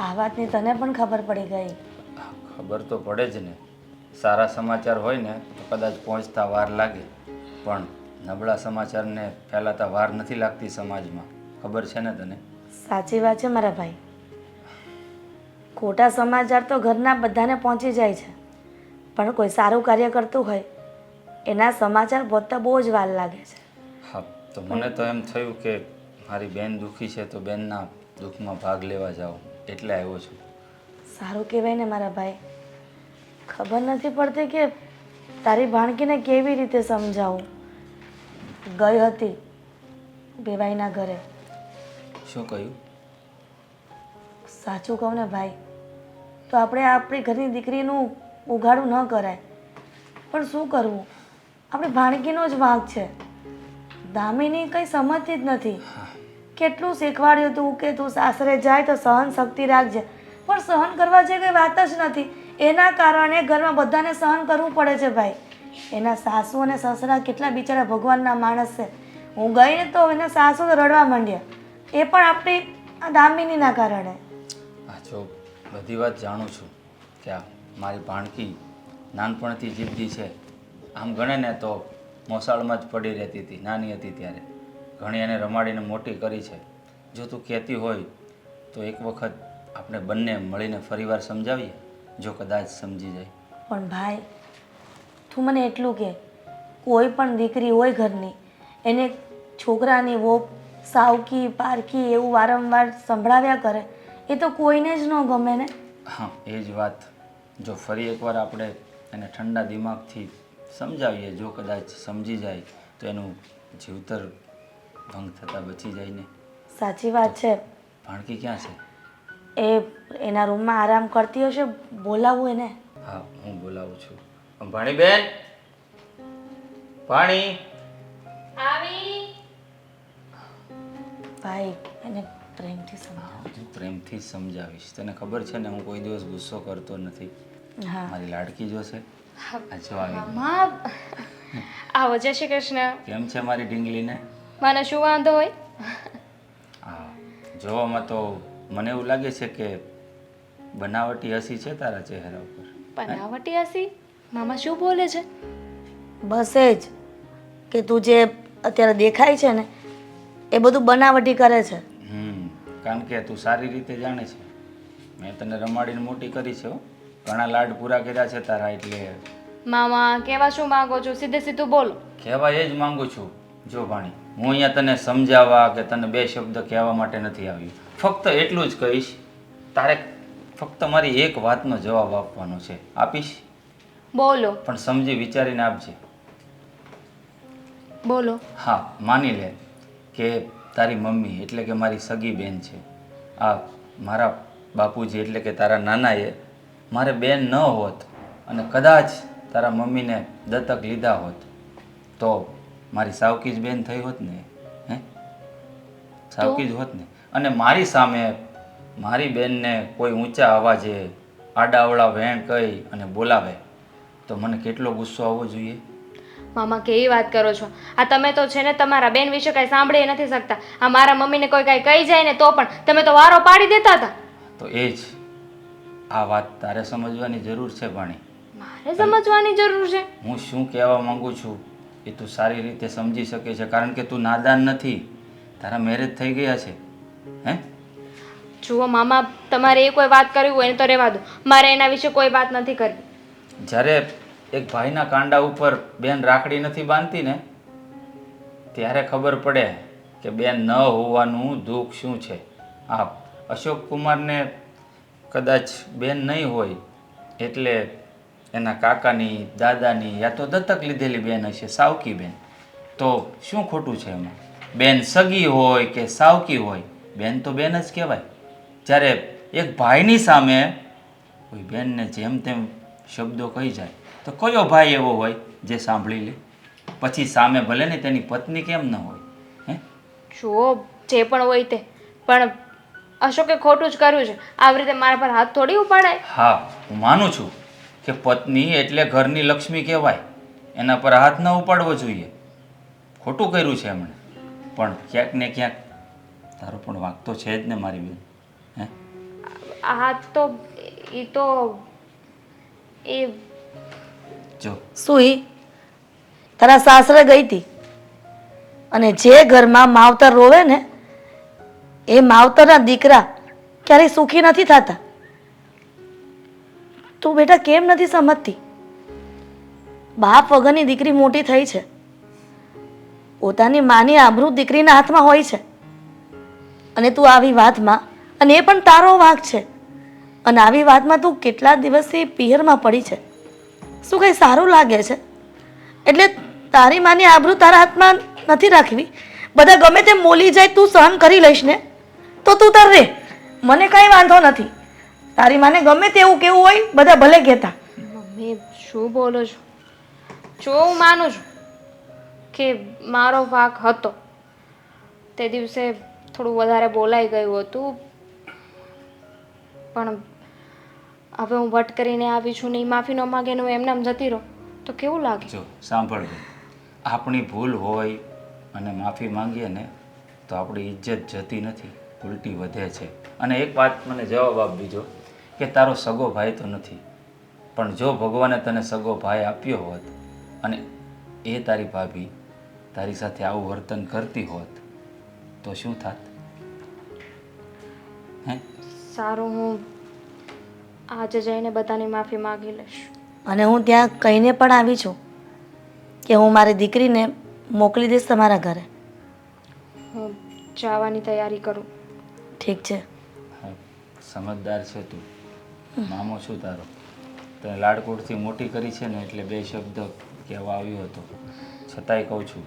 આ વાતની તને પણ ખબર પડી ગઈ? ખબર તો પડે જ ને. સારા સમાચાર હોય ને તો કદાચ પહોંચતા વાર લાગે, પણ નબળા સમાચારને ફેલાતા વાર નથી લાગતી સમાજમાં. ખબર છે ને તને? સાચી વાત છે મારા ભાઈ. ખોટા સમાચાર તો ઘરના બધાને પહોંચી જાય છે, પણ કોઈ સારું કાર્ય કરતું હોય એના સમાચાર પહોંચતા બહુ જ વાર લાગે છે. હા, તો મને તો એમ થયું કે મારી બેન દુઃખી છે તો બેનના દુઃખમાં ભાગ લેવા જાઉં, એટલે આવ્યો છું. સારું કહેવાય ને મારા ભાઈ. ખબર નથી પડતી કે તારી ભાણકીને કેવી રીતે સમજાવું. ગઈ હતી બેવાઈના ઘરે. શું કહ્યું? સાચું કહું ને ભાઈ તો આપણે આપણી ઘરની દીકરીનું ઉઘાડું ન કરાય, પણ શું કરવું, આપણી ભાણકીનો જ વાંક છે. દામિની કંઈ સમજતી જ નથી. કેટલું શીખવાડ્યું તું કે તું સાસરે જાય તો સહન શક્તિ રાખજે, પણ સહન કરવા જે કંઈ વાત જ નથી. એના કારણે ઘરમાં બધાને સહન કરવું પડે છે ભાઈ. એના સાસુ અને સસરા કેટલા બિચારા ભગવાનના માણસ છે. હું ગઈ ને તો એના સાસુ તો રડવા માંડ્યા, એ પણ આપણી આ દામિનીના કારણે. હા, જો બધી વાત જાણું છું કે આ મારી ભાણકી નાનપણથી જીદ્દી છે. આમ ગણે ને તો મોસાળમાં જ પડી રહેતી હતી નાની હતી ત્યારે. ઘણી એને રમાડીને મોટી કરી છે. જો તું કહેતી હોય તો એક વખત આપણે બંને મળીને ફરીવાર સમજાવીએ, જો કદાચ સમજી જાય. પણ ભાઈ તું મને એટલું કે કોઈ પણ દીકરી હોય ઘરની, એને છોકરાની વો સાવકી પારકી એવું વારંવાર સંભળાવ્યા કરે, એ તો કોઈને જ ન ગમે ને. હા, એ જ વાત. જો ફરી એકવાર આપણે એને ઠંડા દિમાગથી સમજાવીએ, જો કદાચ સમજી જાય તો એનું જીવતર ભંગ થતાં બચી જાય ને. સાચી વાત છે. ભાણકી ક્યાં છે? એ એના રૂમમાં આરામ કરતી હશે, બોલાવું એને. હા, હું બોલાવું છું. ભાણીબેન, પાણી. આવી. ભાઈ એને પ્રેમથી સમજાવ. હા, હું પ્રેમથી જ સમજાવીશ. તને ખબર છે ને હું કોઈ દિવસ ગુસ્સો કરતો નથી. હા મારી લાડકી જો છે આ જો આવી ગઈ. મામા આવો, જય શ્રી કૃષ્ણ. કેમ છે મારી ઢીંગલીને? મને શું વાંધો હોય? હા, જોવામાં તો મને એવું લાગે છે કે બનાવટી હસી છે તારા ચહેરા ઉપર. બનાવટી હસી? મામા શું બોલે છે? બસ એ જ કે તું જે અત્યારે દેખાય છે ને એ બધું બનાવટી કરે છે. કારણ કે તું સારી રીતે જાણે છે. મેં તને રમાડીને મોટી કરી છે હો. ઘણા લાડ પૂરા કર્યા છે તારા. એટલે મામા કહેવા શું માંગો છો? સીધે સીધું બોલો. કહેવા એ જ માંગુ છું. જો ભાણી, હું અહીંયા તને સમજાવવા કે તને બે શબ્દ કહેવા માટે નથી આવ્યું. ફક્ત એટલું જ કહીશ, તારે ફક્ત મારી એક વાતનો જવાબ આપવાનો છે. આપીશ? બોલો. પણ સમજી વિચારીને આપજે. બોલો. હા, માની લે કે તારી મમ્મી એટલે કે મારી સગી બેન છે. આ મારા બાપુજી એટલે કે તારા નાનાએ મારે બેન ન હોત અને કદાચ તારા મમ્મીને દત્તક લીધા હોત તો મારી સાવકી જ બેન થઈ હોત ને. હે, સાવકી જ હોત ને. અને મારી સામે મારી બેનને કોઈ ઊંચા અવાજે આડાવડા વેણ કહી અને બોલાવે તો મને કેટલો ગુસ્સો આવવો જોઈએ. મામા કેવી વાત કરો છો? આ તમે તો છે ને તમારા બેન વિશે કાંઈ સાંભળી નથી શકતા. આ મારા મમ્મીને કોઈ કાંઈ કહી જાય ને તો પણ તમે તો વારો પાડી દેતા હતા. તો એ જ આ વાત તારે સમજવાની જરૂર છે ભાણી. મારે સમજવાની જરૂર છે? હું શું કહેવા માંગુ છું એ તું સારી રીતે સમજી શકે છે. કારણ કે તું નાદાન નથી. તારા મેરેજ થઈ ગયા છે. હે, જુઓ મામા, તમારે એ કોઈ વાત કરવી હોય ને તો રહેવા દો. મારે એના વિશે કોઈ વાત નથી કરવી. જ્યારે એક ભાઈના કાંડા ઉપર બેન રાખડી નથી બાંધતી ને ત્યારે ખબર પડે કે બેન ન હોવાનું દુઃખ શું છે. આ અશોક કુમારને કદાચ બેન નહીં હોય એટલે એના કાકાની દાદાની યા તો દત્તક લીધેલી બેન હશે, સાવકી બેન. તો શું ખોટું છે એમાં? બેન સગી હોય કે સાવકી હોય, બેન તો બેન જ કહેવાય. જ્યારે એક ભાઈની સામે કોઈ બેનને જેમ તેમ શબ્દો કહી જાય તો કયો ભાઈ એવો હોય જે સાંભળી લે? પછી સામે ભલે ને તેની પત્ની કેમ ન હોય. હે, જુઓ, જે પણ હોય તે, પણ અશોકે ખોટું જ કર્યું છે. આવી રીતે મારા પર હાથ થોડી ઉપાડાય. હા, હું માનું છું કે પત્ની એટલે ઘરની લક્ષ્મી કહેવાય. એના પર હાથ ન ઉપાડવો જોઈએ. ખોટું કર્યું છે એમણે, પણ ક્યાંક ને ક્યાંક તારો પણ વાંક તો છે જ ને મારી બેન. હે, આ તો એ જો શું ઈ તારા સાસરે ગઈ હતી અને જે ઘરમાં માવતર રોવે ને એ માવતરના દીકરા ક્યારેય સુખી નથી થતા. તું બેટા કેમ નથી સમજતી? બાપ વગરની દીકરી મોટી થઈ છે. પોતાની માની આબરૂ દીકરીના હાથમાં હોય છે અને તું આવી વાતમાં, અને એ પણ તારો વાંક છે, અને આવી વાતમાં તું કેટલા દિવસથી પિયરમાં પડી છે. શું કંઈ સારું લાગે છે? એટલે તારી માની આબરૂ તારા હાથમાં નથી રાખવી, બધા ગમે તેમ બોલી જાય તું સહન કરી લઈશ ને તો તું તાર રે, મને કાંઈ વાંધો નથી. તારી માને ગમે તેવું કેવું હોય બધા ભલે કહેતા. મમ્મી શું બોલો છો? જો હું માનું છું કે મારો વાંક હતો, તે દિવસે થોડું વધારે બોલાઈ ગયું હતું, પણ હવે હું વટ કરીને આવી છું ને ઈ માફી ન માગે ને હું એમનામ જતી રહું તો કેવું લાગે? જો સાંભળ બેન, આપણી ભૂલ હોય અને માફી માંગીએ ને તો આપણી ઇજ્જત જતી નથી, ઉલટી વધે છે. અને એક વાત મને જવાબ આપ બીજો કે તારો સગો ભાઈ તો નથી, પણ જો ભગવાને તને સગો ભાઈ આપ્યો હોત અને એ તારી ભાભી તારી સાથે આવું વર્તન કરતી હોત તો શું થાત? હે? સારું, હું આજે જઈને બધાની માફી માગી લઈશ. અને હું ત્યાં કહીને પણ આવી છું કે હું મારી દીકરીને મોકલી દઈશ તમારા ઘરે. હું જવાની તૈયારી કરું. ઠીક છે. હા, સમજદાર છે તું, મામો છું તારો, તને લાડકોડથી મોટી કરી છે ને એટલે બે શબ્દ કહેવા આવ્યો હતો, છતાંય કહું છું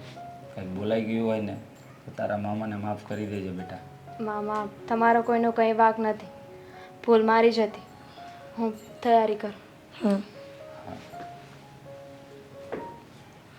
કંઈક બોલાઈ ગયું હોય ને તો તારા મામાને માફ કરી દેજે બેટા. મામા, તમારો કોઈનો કંઈ વાંક નથી, ભૂલ મારી જ હતી. હું તૈયારી કરું.